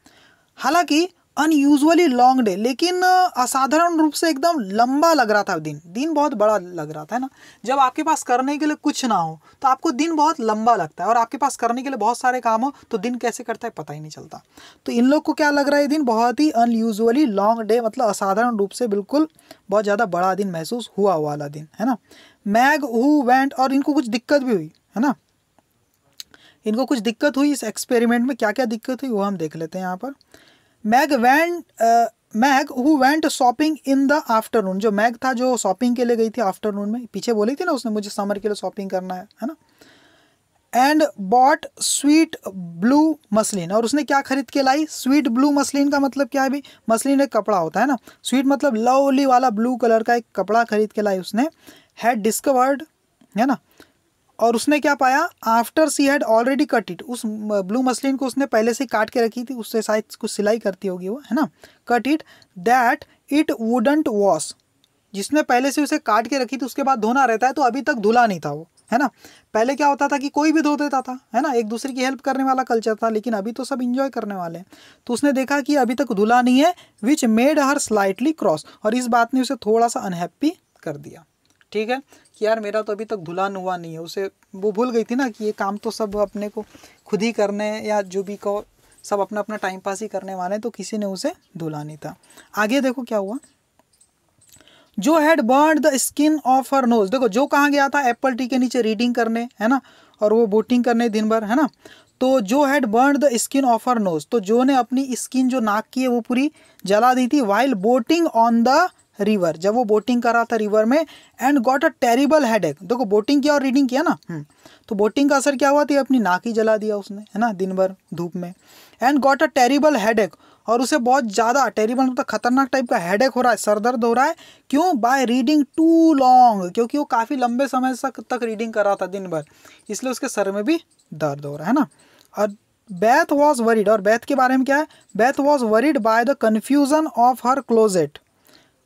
हालांकि अनयूजुअली लॉन्ग डे, लेकिन असाधारण रूप से एकदम लंबा लग रहा था दिन बहुत बड़ा लग रहा था, है ना। जब आपके पास करने के लिए कुछ ना हो तो आपको दिन बहुत लंबा लगता है, और आपके पास करने के लिए बहुत सारे काम हो तो दिन कैसे करता है पता ही नहीं चलता। तो इन लोग को क्या लग रहा है, दिन बहुत ही अनयूजुअली लॉन्ग डे मतलब असाधारण रूप से बिल्कुल बहुत ज़्यादा बड़ा दिन महसूस हुआ वाला दिन, है ना। मैग हु वेंट, और इनको कुछ दिक्कत भी हुई, है ना, इनको कुछ दिक्कत हुई इस एक्सपेरिमेंट में, क्या क्या दिक्कत हुई वो हम देख लेते हैं यहाँ पर। Meg who went shopping in the afternoon, जो मैग था जो शॉपिंग के लिए गई थी आफ्टरनून में, पीछे बोली थी ना उसने मुझे समर के लिए शॉपिंग करना है ना। And bought sweet blue muslin, और उसने क्या खरीद के लाई, स्वीट ब्लू मसलिन का मतलब क्या है भाई, मसलिन एक कपड़ा होता है ना, स्वीट मतलब लवली वाला ब्लू कलर का एक कपड़ा खरीद के लाई उसने। हैड डिस्कवर्ड, है ना, और उसने क्या पाया, after she had already cut it, उस ब्लू मसलिन को उसने पहले से काट के रखी थी, उससे शायद कुछ सिलाई करती होगी वो, है ना, cut it, that it wouldn't wash, जिसने पहले से उसे काट के रखी थी उसके बाद धोना रहता है, तो अभी तक धुला नहीं था वो, है ना। पहले क्या होता था कि कोई भी धो देता था, है ना, एक दूसरे की हेल्प करने वाला कल्चर था, लेकिन अभी तो सब इंजॉय करने वाले हैं। तो उसने देखा कि अभी तक धुला नहीं है, which made her slightly cross, और इस बात ने उसे थोड़ा सा अनहैप्पी कर दिया, ठीक है, कि यार मेरा तो अभी तक धुलान हुआ नहीं है, उसे वो भूल गई थी ना कि ये काम तो सब अपने को खुद ही करने, या जो भी कहो सब अपना अपना टाइम पास ही करने वाले हैं, तो किसी ने उसे धुला नहीं था। आगे देखो क्या हुआ, जो had burn the skin of her nose, देखो जो कहाँ गया था, एप्पल ट्री के नीचे रीडिंग करने, है ना, और वो बोटिंग करने दिन भर, है ना। तो जो had burn the skin of her nose, तो जो ने अपनी स्किन जो नाक की है वो पूरी जला दी थी, while boating on the river, जब वो बोटिंग कर रहा था रिवर में। And got a terrible headache, देखो बोटिंग किया और रीडिंग किया ना, तो बोटिंग का असर क्या हुआ था, अपनी नाक ही जला दिया उसने, है ना, दिन भर धूप में। And got a terrible headache, और उसे बहुत ज़्यादा, टेरिबल मतलब खतरनाक टाइप का हेडेक हो रहा है, सर दर्द हो रहा है, क्यों, बाय रीडिंग टू लॉन्ग, क्योंकि वो काफ़ी लंबे समय तक रीडिंग कर रहा था दिन भर, इसलिए उसके सर में भी दर्द हो रहा है ना। और बैथ वॉज वरीड, और बैथ के बारे में क्या है, Beth was worried by the confusion of her closet,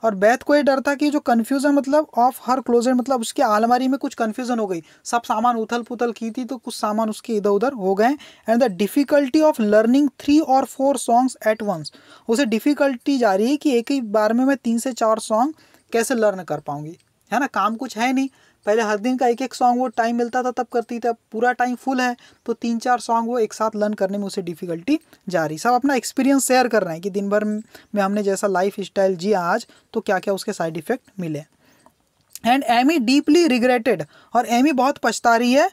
और बैथ को ये डर था कि जो कन्फ्यूजन मतलब ऑफ हर क्लोजेट मतलब उसके अलमारी में कुछ कन्फ्यूजन हो गई, सब सामान उथल पुथल की थी तो कुछ सामान उसके इधर उधर हो गए। And the difficulty of learning 3 और 4 सॉन्ग्स एट वंस, उसे डिफ़िकल्टी जा रही है कि एक ही बार में मैं 3 से 4 सॉन्ग कैसे लर्न कर पाऊंगी, है ना, काम कुछ है नहीं, पहले हर दिन का एक एक सॉन्ग वो टाइम मिलता था तब करती थी, अब पूरा टाइम फुल है तो 3-4 सॉन्ग वो एक साथ लर्न करने में उसे डिफ़िकल्टी जा रही। सब अपना एक्सपीरियंस शेयर कर रहे हैं कि दिन भर में हमने जैसा लाइफ स्टाइल जिया आज तो क्या क्या उसके साइड इफ़ेक्ट मिले। एंड एमी डीपली रिग्रेटेड, और एमी बहुत पछता रही है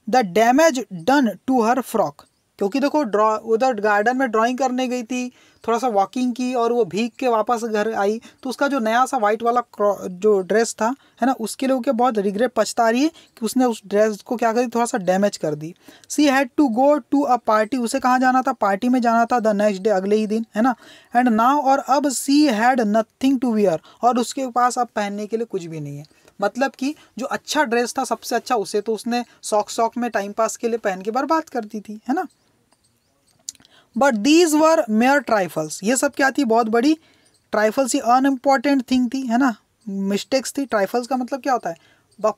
the damage done to her frock, क्योंकि देखो उधर गार्डन में ड्राइंग करने गई थी, थोड़ा सा वॉकिंग की और वो भीग के वापस घर आई, तो उसका जो नया सा वाइट वाला जो ड्रेस था है ना, उसके लिए वो बहुत रिग्रेट पछता रही है कि उसने उस ड्रेस को क्या करी, थोड़ा सा डैमेज कर दी। She had to go to a party, उसे कहाँ जाना था, पार्टी में जाना था, द नेक्स्ट डे, अगले ही दिन, है ना। एंड नाउ, और अब she had nothing to wear, और उसके पास अब पहनने के लिए कुछ भी नहीं है। मतलब कि जो अच्छा ड्रेस था सबसे अच्छा, उसे तो उसने शौक में टाइम पास के लिए पहन के बर्बाद कर दी थी, है ना। बट दीज वर मेयर ट्राइफल्स, ये सब क्या थी, बहुत बड़ी ट्राइफल्स, ही अनइम्पॉर्टेंट थिंग थी, है ना, मिस्टेक्स थी। ट्राइफल्स का मतलब क्या होता है,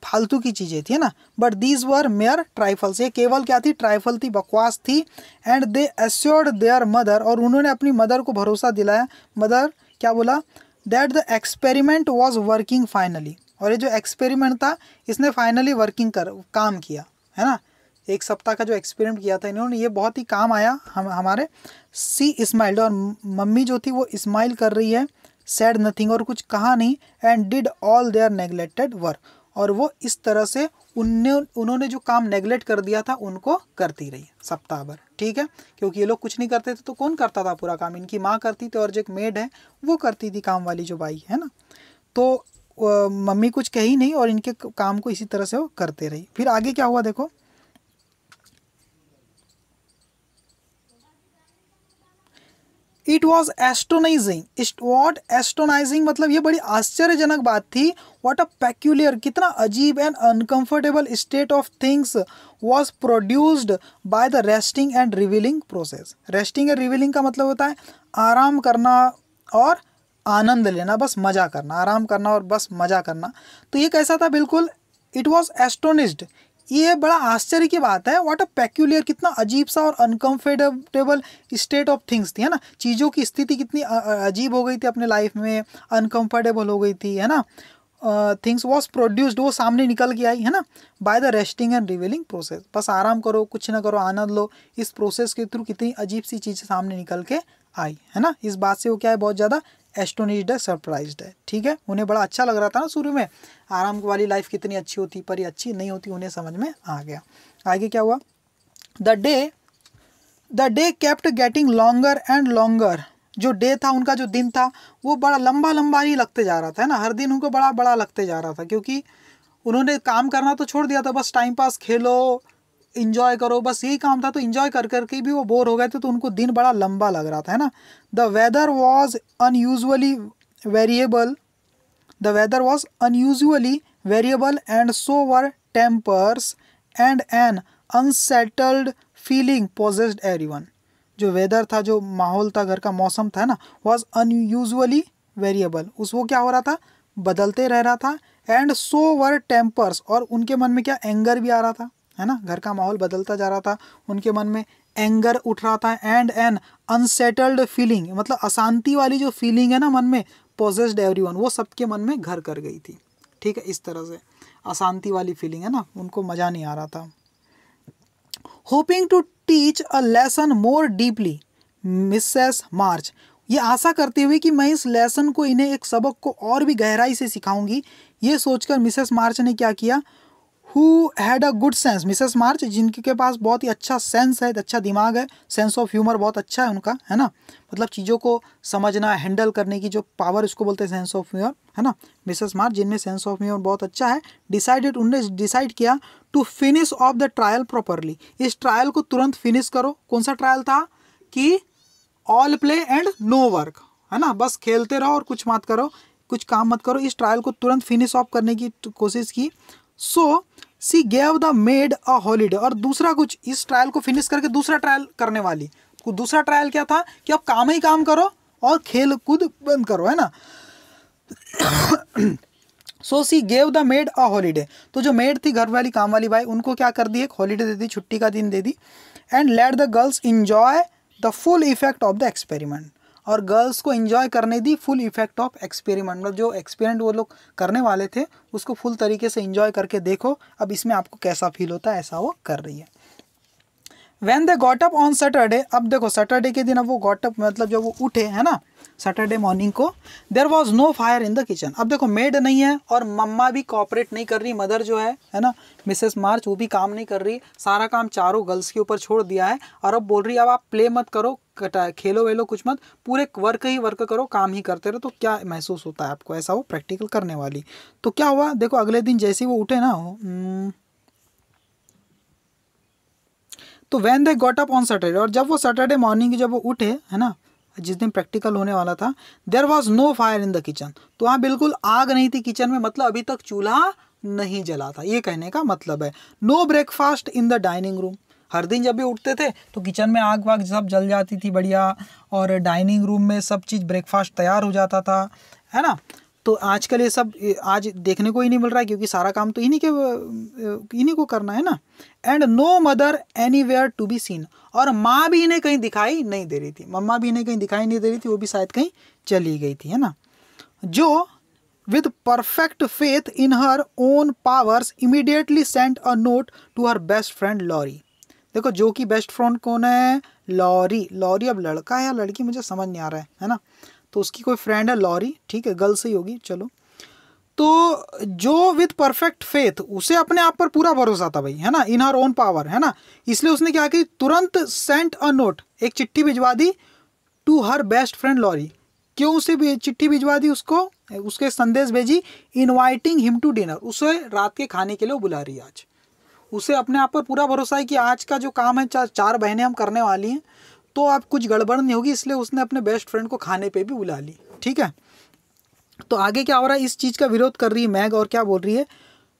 फालतू की चीज़ें थी, है ना। बट दीज वर मेयर ट्राइफल्स, ये केवल क्या थी, ट्राइफल थी, बकवास थी। And they assured there mother, और उन्होंने अपनी मदर को भरोसा दिलाया। मदर क्या बोला, that the experiment was working finally, और ये जो एक्सपेरिमेंट था इसने फाइनली काम किया, है ना। 1 सप्ताह का जो एक्सपेरिमेंट किया था इन्होंने, ये बहुत ही काम आया हमारे। सी स्माइल्ड, और मम्मी जो थी वो स्माइल कर रही है। सैड नथिंग, और कुछ कहा नहीं। And did all their neglected work, और वो इस तरह से उन्होंने जो काम नेग्लेक्ट कर दिया था उनको करती रही सप्ताह भर, ठीक है। क्योंकि ये लोग कुछ नहीं करते थे तो कौन करता था पूरा काम, इनकी माँ करती थी और जो एक मेड है वो करती थी, काम वाली जो बाई है ना। तो मम्मी कुछ कही नहीं और इनके काम को इसी तरह से वो करते रही। फिर आगे क्या हुआ देखो, इट वॉज एस्टोनाइजिंग, वॉट एस्टोनाइजिंग मतलब ये बड़ी आश्चर्यजनक बात थी। वॉट अ पेक्यूलियर, कितना अजीब and uncomfortable state of things was produced by the resting and revealing process. Resting and revealing का मतलब होता है आराम करना और आनंद लेना, बस मज़ा करना, आराम करना और बस मज़ा करना। तो ये कैसा था, बिल्कुल इट वॉज एस्टोनिस्ड, ये बड़ा आश्चर्य की बात है। व्हाट अ पेक्यूलियर, कितना अजीब सा और अनकंफर्टेबल स्टेट ऑफ थिंग्स थी, है ना। चीज़ों की स्थिति कितनी अजीब हो गई थी अपने लाइफ में, अनकंफर्टेबल हो गई थी, है ना। थिंग्स वॉज प्रोड्यूस्ड, वो सामने निकल के आई, है ना, by the resting and revealing process. बस आराम करो, कुछ ना करो, आनंद लो, इस प्रोसेस के थ्रू कितनी अजीब सी चीज़ें सामने निकल के आई, है ना। इस बात से वो क्या है, बहुत ज़्यादा एस्टोनिश्ड है, सरप्राइज्ड है, ठीक है। उन्हें बड़ा अच्छा लग रहा था ना शुरू में, आराम वाली लाइफ कितनी अच्छी होती, पर ये अच्छी नहीं होती, उन्हें समझ में आ गया। आगे क्या हुआ, the day kept getting longer and longer, जो डे था उनका, जो दिन था वो बड़ा लंबा लंबा ही लगते जा रहा था, है ना। हर दिन उनको बड़ा बड़ा लगते जा रहा था, क्योंकि उन्होंने काम करना तो छोड़ दिया था, बस टाइम पास, खेलो, इंजॉय करो, बस यही काम था। तो इंजॉय कर करके भी वो बोर हो गए थे, तो उनको दिन बड़ा लंबा लग रहा था, है ना। The weather was unusually variable, the weather was unusually variable and so were tempers and an unsettled feeling possessed everyone. जो वेदर था, जो माहौल था, घर का मौसम था ना, वॉज अनयूजुअली वेरिएबल, उस वो क्या हो रहा था, बदलते रह रहा था। एंड सो वर टेम्पर्स, और उनके मन में क्या, एंगर भी आ रहा था, है ना। घर का माहौल बदलता जा रहा था, उनके मन में एंगर उठ रहा था। एंड एन अनसेटल्ड फीलिंग, मतलब अशांति वाली जो फीलिंग है ना मन में, पोजेस्ड एवरीवन, वो सबके मन में घर कर गई थी, ठीक है। इस तरह से अशांति वाली फीलिंग है ना, उनको मज़ा नहीं आ रहा था। Hoping to teach a lesson more deeply Mrs March, ये आशा करते हुए कि मैं इस लेसन को, इन्हें एक सबक को और भी गहराई से सिखाऊंगी, ये सोचकर मिसेस मार्च ने क्या किया, who had a good sense, Mrs March जिनके पास बहुत ही अच्छा सेंस है, अच्छा दिमाग है, सेंस ऑफ ह्यूमर बहुत अच्छा है उनका, है ना। मतलब चीज़ों को समझना, हैंडल करने की जो पावर, उसको बोलते हैं सेंस ऑफ ह्यूमर, है ना। मिसेस मार्च जिनमें सेंस ऑफ ह्यूमर बहुत अच्छा है, डिसाइडेड, उन्होंने डिसाइड किया to finish off the trial properly, इस ट्रायल को तुरंत फिनिश करो। कौन सा ट्रायल था, कि all play and no work, है ना, बस खेलते रहो और कुछ मत करो, कुछ काम मत करो। इस ट्रायल को तुरंत फिनिश ऑफ करने की कोशिश की। So she gave the maid a holiday, और दूसरा कुछ, इस ट्रायल को फिनिश करके दूसरा ट्रायल करने वाली, दूसरा ट्रायल क्या था, कि अब काम ही काम करो और खेल कूद बंद करो, है ना। So she gave the maid a holiday, तो जो मेड थी, घर वाली, काम वाली बाई, उनको क्या कर दी, एक हॉलीडे दे दी, छुट्टी का दिन दे दी। And let the girls enjoy the full effect of the experiment, और गर्ल्स को एंजॉय करने दी फुल इफेक्ट ऑफ एक्सपेरिमेंट, मतलब जो एक्सपेरिमेंट वो लोग करने वाले थे उसको फुल तरीके से एंजॉय करके देखो अब इसमें आपको कैसा फील होता है, ऐसा वो कर रही है। When they got up on Saturday, अब देखो सैटरडे के दिन अब वो got up मतलब जब वो उठे है ना सैटरडे मॉर्निंग को, there was no fire in the kitchen. अब देखो मेड नहीं है और मम्मा भी कॉपरेट नहीं कर रही, मदर जो है ना मिसेस मार्च, वो भी काम नहीं कर रही, सारा काम चारों गर्ल्स के ऊपर छोड़ दिया है और अब बोल रही है अब आप प्ले मत करो, खेलो वेलो कुछ मत, पूरे वर्क करो, काम ही करते रहो। तो क्या महसूस होता है आपको, ऐसा वो प्रैक्टिकल करने वाली। तो क्या हुआ देखो, अगले दिन जैसे ही वो उठे ना तो when they got up on Saturday, और जब वो सैटरडे मॉर्निंग जब वो उठे है ना जिस दिन प्रैक्टिकल होने वाला था, there was no fire in the kitchen, तो वहाँ बिल्कुल आग नहीं थी किचन में, मतलब अभी तक चूल्हा नहीं जला था, ये कहने का मतलब है। No breakfast in the dining room, हर दिन जब भी उठते थे तो किचन में आग वाग सब जल जाती थी बढ़िया, और डाइनिंग रूम में सब चीज़ ब्रेकफास्ट तैयार हो जाता था, है ना। तो आजकल ये सब आज देखने को ही नहीं मिल रहा है, क्योंकि सारा काम तो इन्हीं को करना है ना। And no mother anywhere to be seen, और माँ भी इन्हें कहीं दिखाई नहीं दे रही थी, मम्मा भी इन्हें कहीं दिखाई नहीं दे रही थी, वो भी शायद कहीं चली गई थी, है ना। जो with perfect faith in her own powers immediately sent a note to her best friend Laurie. देखो जो कि बेस्ट फ्रेंड कौन है, लॉरी। लॉरी अब लड़का है या लड़की मुझे समझ नहीं आ रहा है ना, तो उसकी कोई फ्रेंड है लॉरी, ठीक है, गर्ल से ही होगी, चलो। तो जो विथ परफेक्ट फेथ, उसे अपने आप पर पूरा भरोसा था भाई, है ना, इन हर ओन पावर, है ना, इसलिए उसने क्या की, तुरंत सेंट अ नोट, एक चिट्ठी भिजवा दी to her best friend Laurie. क्यों उसे चिट्ठी भिजवा दी, उसको उसके संदेश भेजी, इनवाइटिंग हिम टू डिनर, उसे रात के खाने के लिए बुला रही है आज। उसे अपने आप पर पूरा भरोसा है कि आज का जो काम है, चार बहनें हम करने वाली हैं, तो अब कुछ गड़बड़ नहीं होगी, इसलिए उसने अपने बेस्ट फ्रेंड को खाने पे भी बुला ली, ठीक है। तो आगे क्या हो रहा है, इस चीज़ का विरोध कर रही है मैग, और क्या बोल रही है,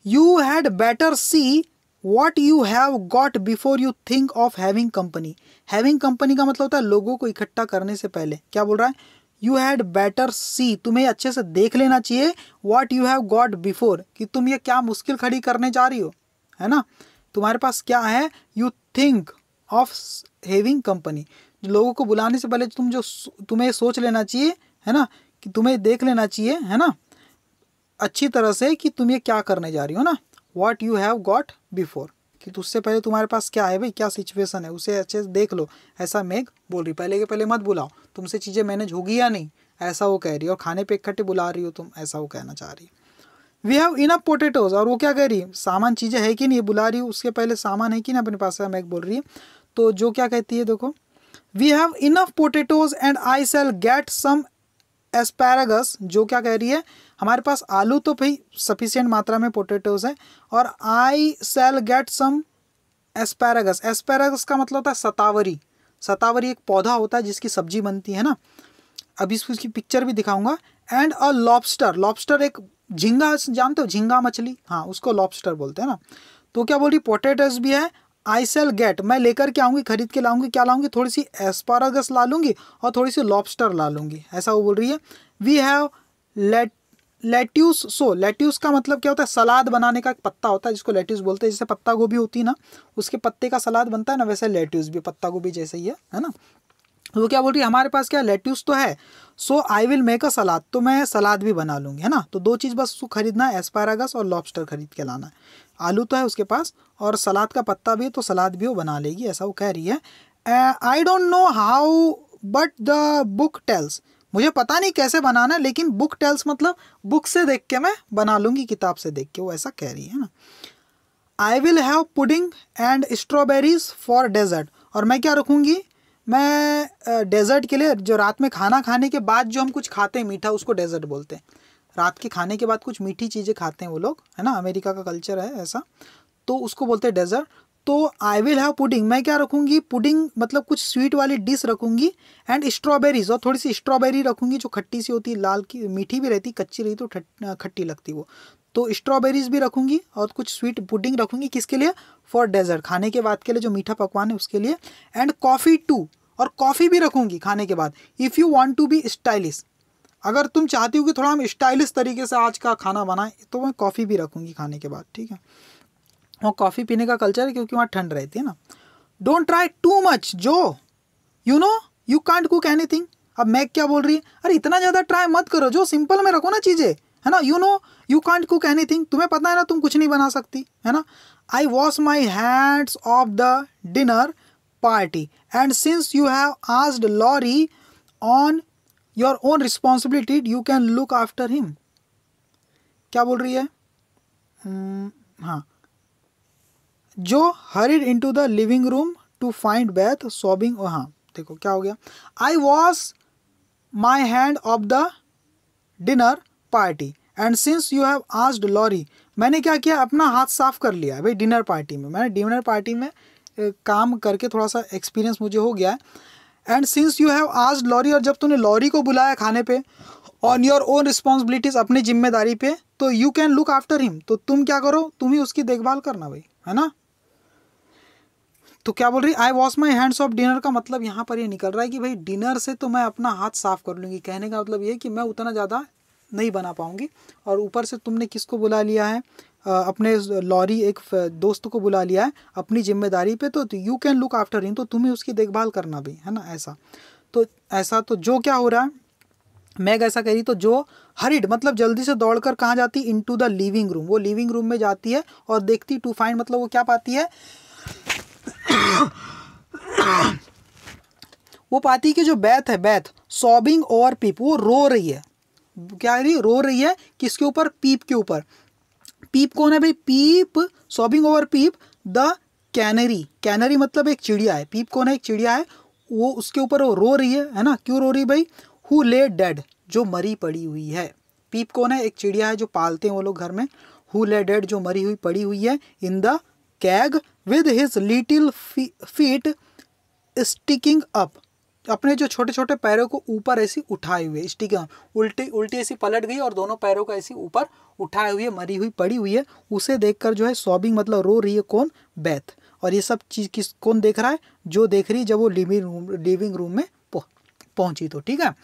you had better see what you have got before you think of having company. Having company का मतलब होता है लोगों को इकट्ठा करने से पहले। क्या बोल रहा है, यू हैड बेटर सी, तुम्हें अच्छे से देख लेना चाहिए, what you have got before, कि तुम ये क्या मुश्किल खड़ी करने जा रही हो, है ना, तुम्हारे पास क्या है, you think of having company, लोगों को बुलाने से पहले तुम्हें सोच लेना चाहिए, है ना, कि तुम्हें देख लेना चाहिए, है ना, अच्छी तरह से कि तुम ये क्या करने जा रही हो ना, what you have got before, कि उससे पहले तुम्हारे पास क्या है भाई, क्या सिचुएशन है, उसे अच्छे से देख लो, ऐसा मेघ बोल रही। पहले के पहले मत बुलाओ, तुमसे चीज़ें मैनेज होगी या नहीं, ऐसा वो कह रही है, और खाने पे इकट्ठे बुला रही हो तुम, ऐसा वो कहना चाह रही। वी हैव इनफ पोटेटोज, और वो क्या कह रही है, सामान चीज़ें है कि नहीं, बुला रही हो उसके पहले सामान है कि नहीं अपने पास, मेघ बोल रही है। तो जो क्या कहती है देखो, we have enough potatoes and I shall get some asparagus, जो क्या कह रही है, हमारे पास आलू तो भाई सफिशिएंट मात्रा में पोटैटोज है, और I shall get some asparagus. Asparagus का मतलब होता है सतावरी। सतावरी एक पौधा होता है जिसकी सब्जी बनती है ना, अभी इसकी पिक्चर भी दिखाऊंगा। एंड अ लॉबस्टर, लॉबस्टर एक झींगा, जानते हो झींगा मछली, हाँ उसको लॉबस्टर बोलते हैं ना। तो क्या बोल रही, पोटैटोज भी है, आई सेल गेट, मैं लेकर के आऊँगी, खरीद के लाऊंगी, क्या लाऊंगी, थोड़ी सी एस्पारागस ला लूँगी और थोड़ी सी लॉबस्टर ला लूँगी, ऐसा वो बोल रही है। We have lettuce, so lettuce का मतलब क्या होता है, सलाद बनाने का एक पत्ता होता है जिसको लेट्यूस बोलते हैं, जैसे पत्ता गोभी होती है ना, उसके पत्ते का सलाद बनता है ना, वैसे लेट्यूस भी पत्ता गोभी जैसे ही है ना। तो क्या बोल रही है, हमारे पास क्या लेट्यूस तो है, सो आई विल मेक अ सलाद, तो मैं सलाद भी बना लूँगी, है ना। तो दो चीज़ बस उसको खरीदना है, एस्पारागस और लॉबस्टर खरीद के लाना है। आलू तो है उसके पास, और सलाद का पत्ता भी है, तो सलाद भी वो बना लेगी, ऐसा वो कह रही है। I don't know how but the book tells, मुझे पता नहीं कैसे बनाना है, लेकिन बुक टेल्स मतलब बुक से देख के मैं बना लूँगी, किताब से देख के, वो ऐसा कह रही है ना। I will have pudding and strawberries for dessert, और मैं क्या रखूँगी, मैं डेजर्ट के लिए, जो रात में खाना खाने के बाद जो हम कुछ खाते हैं मीठा, उसको डेजर्ट बोलते हैं। रात के खाने के बाद कुछ मीठी चीज़ें खाते हैं वो लोग, है ना, अमेरिका का कल्चर है ऐसा, तो उसको बोलते हैं डेजर्ट। तो आई विल हैव पुडिंग, मैं क्या रखूँगी, पुडिंग मतलब कुछ स्वीट वाली डिश रखूँगी, एंड स्ट्रॉबेरीज, और थोड़ी सी स्ट्रॉबेरी रखूँगी जो खट्टी सी होती है, लाल की मीठी भी रहती, कच्ची रही तो खट्टी लगती वो, तो स्ट्रॉबेरीज भी रखूँगी, और कुछ स्वीट पुडिंग रखूँगी, किसके लिए, फॉर डेजर्ट, खाने के बाद के लिए, जो मीठा पकवान है उसके लिए। एंड कॉफ़ी टू, और कॉफ़ी भी रखूँगी खाने के बाद। If you want to be stylish, अगर तुम चाहती हो कि थोड़ा हम स्टाइलिश तरीके से आज का खाना बनाएं, तो मैं कॉफ़ी भी रखूँगी खाने के बाद, ठीक है। और कॉफ़ी पीने का कल्चर है क्योंकि वहाँ ठंड रहती है ना। डोंट ट्राई टू मच, जो you know you can't cook anything. अब मैं क्या बोल रही है, अरे इतना ज़्यादा ट्राई मत करो, जो सिंपल में रखो ना चीज़ें, है ना। You know you can't cook anything, तुम्हें पता है ना तुम कुछ नहीं बना सकती, है ना। I wash my hands of the dinner party and since you have asked Laurie on your own responsibility you can look after him. क्या बोल रही है? हाँ, जो hurried into the living room to find Beth sobbing. हाँ देखो क्या हो गया. I was my hand of the dinner party and since you have asked Laurie. मैंने क्या किया, अपना हाथ साफ कर लिया भाई डिनर पार्टी में. मैंने डिनर पार्टी में काम करके थोड़ा सा एक्सपीरियंस मुझे हो गया है. And since you have asked Laurie, और जब तूने लॉरी को बुलाया खाने पे, ऑन योर ओन रिस्पॉन्सिबिलिटीज, अपनी जिम्मेदारी पे, तो you can look after him, तो तुम क्या करो, तुम ही उसकी देखभाल करना भाई, है ना. तो क्या बोल रही, I wash my hands of dinner का मतलब यहाँ पर ये निकल रहा है कि भाई डिनर से तो मैं अपना हाथ साफ कर लूँगी. कहने का मतलब ये कि मैं उतना ज़्यादा नहीं बना पाऊँगी. और ऊपर से तुमने किसको बुला लिया है, अपने लॉरी एक दोस्त को बुला लिया है अपनी जिम्मेदारी पे, तो you can look after him, तो तुम्हें उसकी देखभाल करना भी, है ना. ऐसा तो जो क्या हो रहा है, मैग ऐसा कह रही, तो जो हरिड मतलब जल्दी से दौड़कर कहाँ जाती, इनटू द लिविंग रूम. वो लिविंग रूम में जाती है और देखती, टू फाइंड मतलब वो क्या पाती है वो पाती कि जो बैथ है, बैथ सॉबिंग ओवर पीप, वो रो रही है. क्या रही, रो रही है किसके ऊपर, पीप के ऊपर. पीप कौन है भाई, Pip sobbing over Pip the canary. Canary मतलब एक चिड़िया है. पीप कौन है, एक चिड़िया है. वो उसके ऊपर वो रो रही है ना. क्यों रो रही भाई, हु ले डेड, जो मरी पड़ी हुई है. पीप कौन है, एक चिड़िया है जो पालते हैं वो लोग घर में. हु ले डेड, जो मरी हुई पड़ी हुई है. In the CAG with his little feet sticking up, अपने जो छोटे छोटे पैरों को ऊपर ऐसी उठाए हुए, स्टिकिंग, उल्टी उल्टी ऐसी पलट गई और दोनों पैरों को ऐसी ऊपर उठाए हुए मरी हुई पड़ी हुई है. उसे देखकर जो है सॉबिंग मतलब रो रही है कौन, बैथ. और ये सब चीज़ कौन देख रहा है, जो देख रही है जब वो लिविंग रूम में पहुंची. तो ठीक है,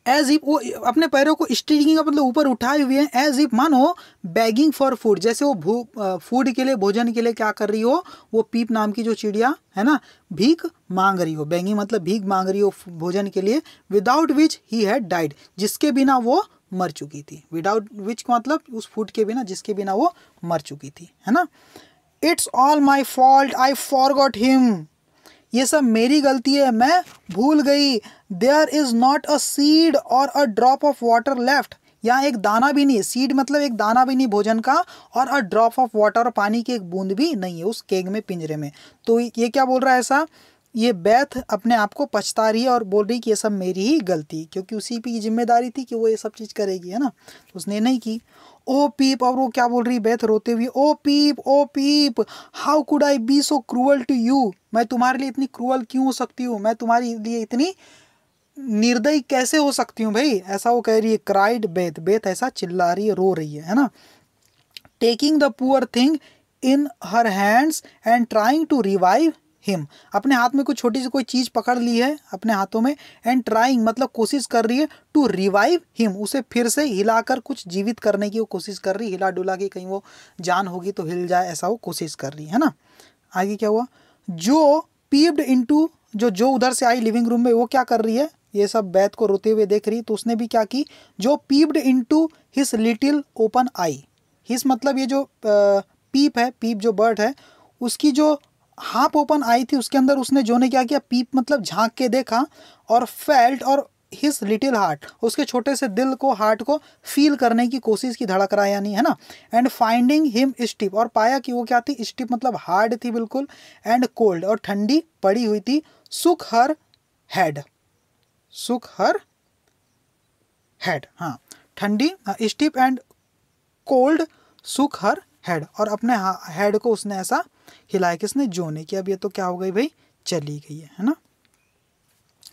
एज इफ, वो अपने पैरों को स्टिकिंग मतलब ऊपर उठाए हुए हैं, एज इफ मानो बैगिंग फॉर फूड, जैसे वो फूड के लिए, भोजन के लिए क्या कर रही हो, वो पीप नाम की जो चिड़िया है ना, भीख मांग रही हो. बैगिंग मतलब भीख मांग रही हो भोजन के लिए. Without which he had died, जिसके बिना वो मर चुकी थी. विदाउट विच मतलब उस फूड के बिना, जिसके बिना वो मर चुकी थी, है ना. It's all my fault, I forgot him, ये सब मेरी गलती है, मैं भूल गई. There is not a seed or a drop of water left, यहाँ एक दाना भी नहीं है. सीड मतलब एक दाना भी नहीं भोजन का, और अ ड्रॉप ऑफ वाटर, पानी की एक बूंद भी नहीं है उस केग में, पिंजरे में. तो ये क्या बोल रहा है ऐसा, ये बैथ अपने आप को पछता रही है और बोल रही कि ये सब मेरी ही गलती, क्योंकि उसी की जिम्मेदारी थी कि वो ये सब चीज़ करेगी, है ना. उसने नहीं की. ओ पीप, और वो क्या बोल रही बैथ रोते हुए, oh Pip, how could I be so cruel to you, मैं तुम्हारे लिए इतनी क्रूअल क्यों हो सकती हूँ, मैं तुम्हारे लिए इतनी निर्दयी कैसे हो सकती हूँ भाई, ऐसा वो कह रही है. क्राइड बैथ, बैथ ऐसा चिल्ला रही है, रो रही है ना. Taking the poor thing in her hands and trying to revive him, अपने हाथ में कुछ छोटी सी कोई चीज़ पकड़ ली है अपने हाथों में. एंड ट्राइंग मतलब कोशिश कर रही है, टू रिवाइव हिम, उसे फिर से हिलाकर कुछ जीवित करने की वो कोशिश कर रही है. हिला डुला के कहीं वो जान होगी तो हिल जाए, ऐसा वो कोशिश कर रही है ना. आगे क्या हुआ, जो पीप्ड इनटू, जो उधर से आई लिविंग रूम में, वो क्या कर रही है, ये सब बैथ को रोते हुए देख रही. तो उसने भी क्या की, जो peeped into his little open eye. His मतलब ये जो पीप है, पीप जो बर्ड है, उसकी जो हाफ ओपन आई थी उसके अंदर उसने जो ने क्या किया, पीप मतलब झांक के देखा, और फेल्ट, और हिज लिटिल हार्ट, उसके छोटे से दिल को, हार्ट को फील करने की कोशिश की, धड़क रहा यानी, है ना. एंड फाइंडिंग हिम स्टिफ, और पाया कि वो क्या थी, स्टिफ मतलब हार्ड थी बिल्कुल. एंड कोल्ड, और ठंडी पड़ी हुई थी. सुक हर हेड, सुक हर हेड, हाँ ठंडी, स्टिफ एंड कोल्ड, सुक हर हेड, और अपने हेड को उसने ऐसा हिलाया, किसने, जो ने. कि अब ये तो क्या हो गई भाई, चली गई है ना.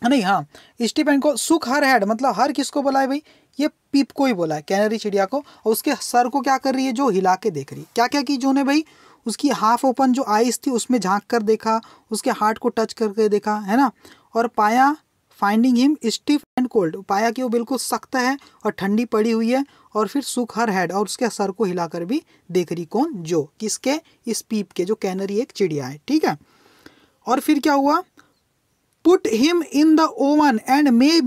नहीं, हाँ, स्टीफन को सुक हर हेड मतलब हर किसको बोला है भाई, ये पीप को ही बोला है, कैनरी चिड़िया को. और उसके सर को क्या कर रही है, जो हिला के देख रही है. क्या क्या की जो ने भाई, उसकी हाफ ओपन जो आईज थी उसमें झांक कर देखा, उसके हार्ट को टच करके देखा, है ना. और पाया, finding him stiff and cold, पाया कि वो बिल्कुल सख्त है और ठंडी पड़ी हुई है. और फिर सुक हर हेड, और उसके सर को हिलाकर भी देख रही, कौन, जो, किसके, इस पीप के, जो कैनरी एक चिड़िया है, ठीक है. और फिर क्या हुआ, put him in the oven and may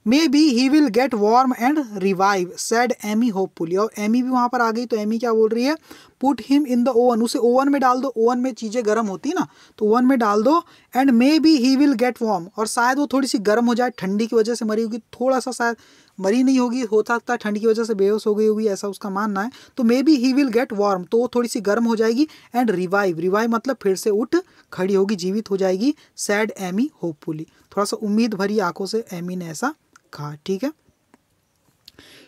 maybe he will get warm and revive said Amy hopefully. और एमी भी वहां पर आ गई, तो एमी क्या बोल रही है, put him in the oven, उसे ओवन में डाल दो, ओवन में चीजें गर्म होती ना, तो ओवन में डाल दो। And may be he will get warm, और शायद वो थोड़ी सी गर्म हो जाए, ठंडी की वजह से मरी होगी, थोड़ा सा शायद मरी नहीं होगी, हो सकता है ठंड की वजह से बेहोश हो गई होगी, ऐसा उसका मानना है। तो may be he will get warm, तो वो थोड़ी सी गर्म हो जाएगी। एंड रिवाइव, रिवाइव मतलब फिर से उठ खड़ी होगी, जीवित हो जाएगी। सैड एमी होपफुली, थोड़ा सा उम्मीद भरी आंखों से एमी ने ऐसा कहा, ठीक है।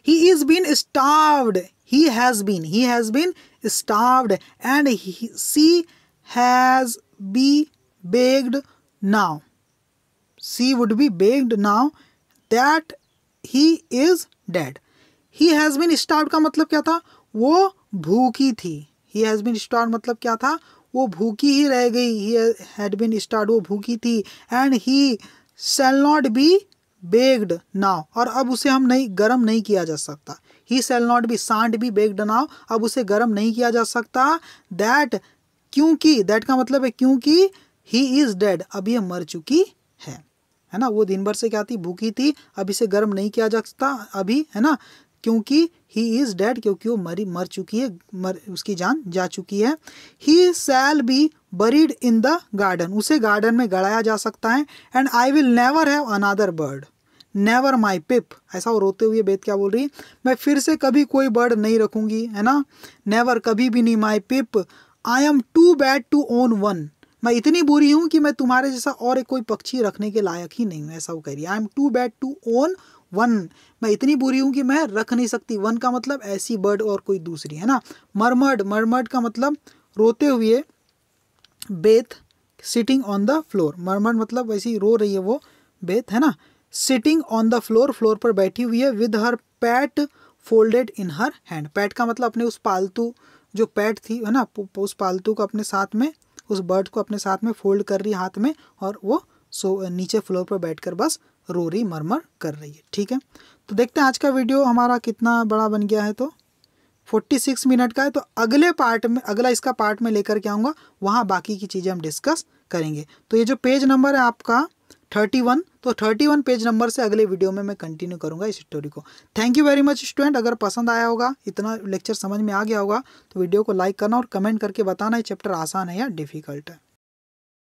He is been starved, he has been starved and she has be baked now, she would be baked now that he is dead। he has been starved का मतलब क्या था, वो भूखी थी। he has been starved मतलब क्या था, वो भूखी ही रह गई। he had been starved, वो भूखी थी। and he shall not be baked now, और अब उसे हम नहीं गर्म नहीं किया जा सकता। he shall not be, shan't be baked now, अब उसे गर्म नहीं किया जा सकता। that, क्योंकि, that का मतलब है क्योंकि he is dead, अब ये मर चुकी है ना। वो दिन भर से क्या थी, भूखी थी, अब इसे गर्म नहीं किया जा सकता अभी, है ना, क्योंकि he is dead, क्योंकि वो मर चुकी है, उसकी जान जा चुकी है। he shall be buried in the garden, उसे गार्डन में गड़ाया जा सकता है। and I will never have another bird, never my pip, ऐसा वो रोते हुए बेत क्या बोल रही है, मैं फिर से कभी कोई बर्ड नहीं रखूंगी, है ना। never कभी भी नहीं, my pip, I am too bad to own one, मैं इतनी बुरी हूं कि मैं तुम्हारे जैसा और एक कोई पक्षी रखने के लायक ही नहीं हूं, ऐसा वो कह रही है। I am too bad to own one, मैं इतनी बुरी हूं कि मैं रख नहीं सकती। वन का मतलब ऐसी बर्ड और कोई दूसरी, है ना। मरमर्ड, मरमर्ड का मतलब रोते हुए Beth, sitting on the floor, murmured मतलब वैसी रो रही है वो बेथ, है ना। Sitting on the floor, floor पर बैठी हुई है। With her pet folded in her hand, pet का मतलब अपने उस पालतू जो पैट थी, है ना, उस पालतू को अपने साथ में, उस बर्ड को अपने साथ में फोल्ड कर रही है हाथ में, और वो नीचे फ्लोर पर बैठकर बस रो रही, मरमर कर रही है, ठीक है। तो देखते हैं आज का वीडियो हमारा कितना बड़ा बन गया है। तो 46 मिनट का है। तो अगले पार्ट में, अगला इसका पार्ट में लेकर के आऊँगा, वहाँ बाकी की चीज़ें हम डिस्कस करेंगे। तो ये जो पेज नंबर है आपका 31, तो 31 पेज नंबर से अगले वीडियो में मैं कंटिन्यू करूंगा इस स्टोरी को। Thank you very much student. अगर पसंद आया होगा, इतना लेक्चर समझ में आ गया होगा, तो वीडियो को लाइक करना और कमेंट करके बताना ये चैप्टर आसान है या डिफिकल्ट है।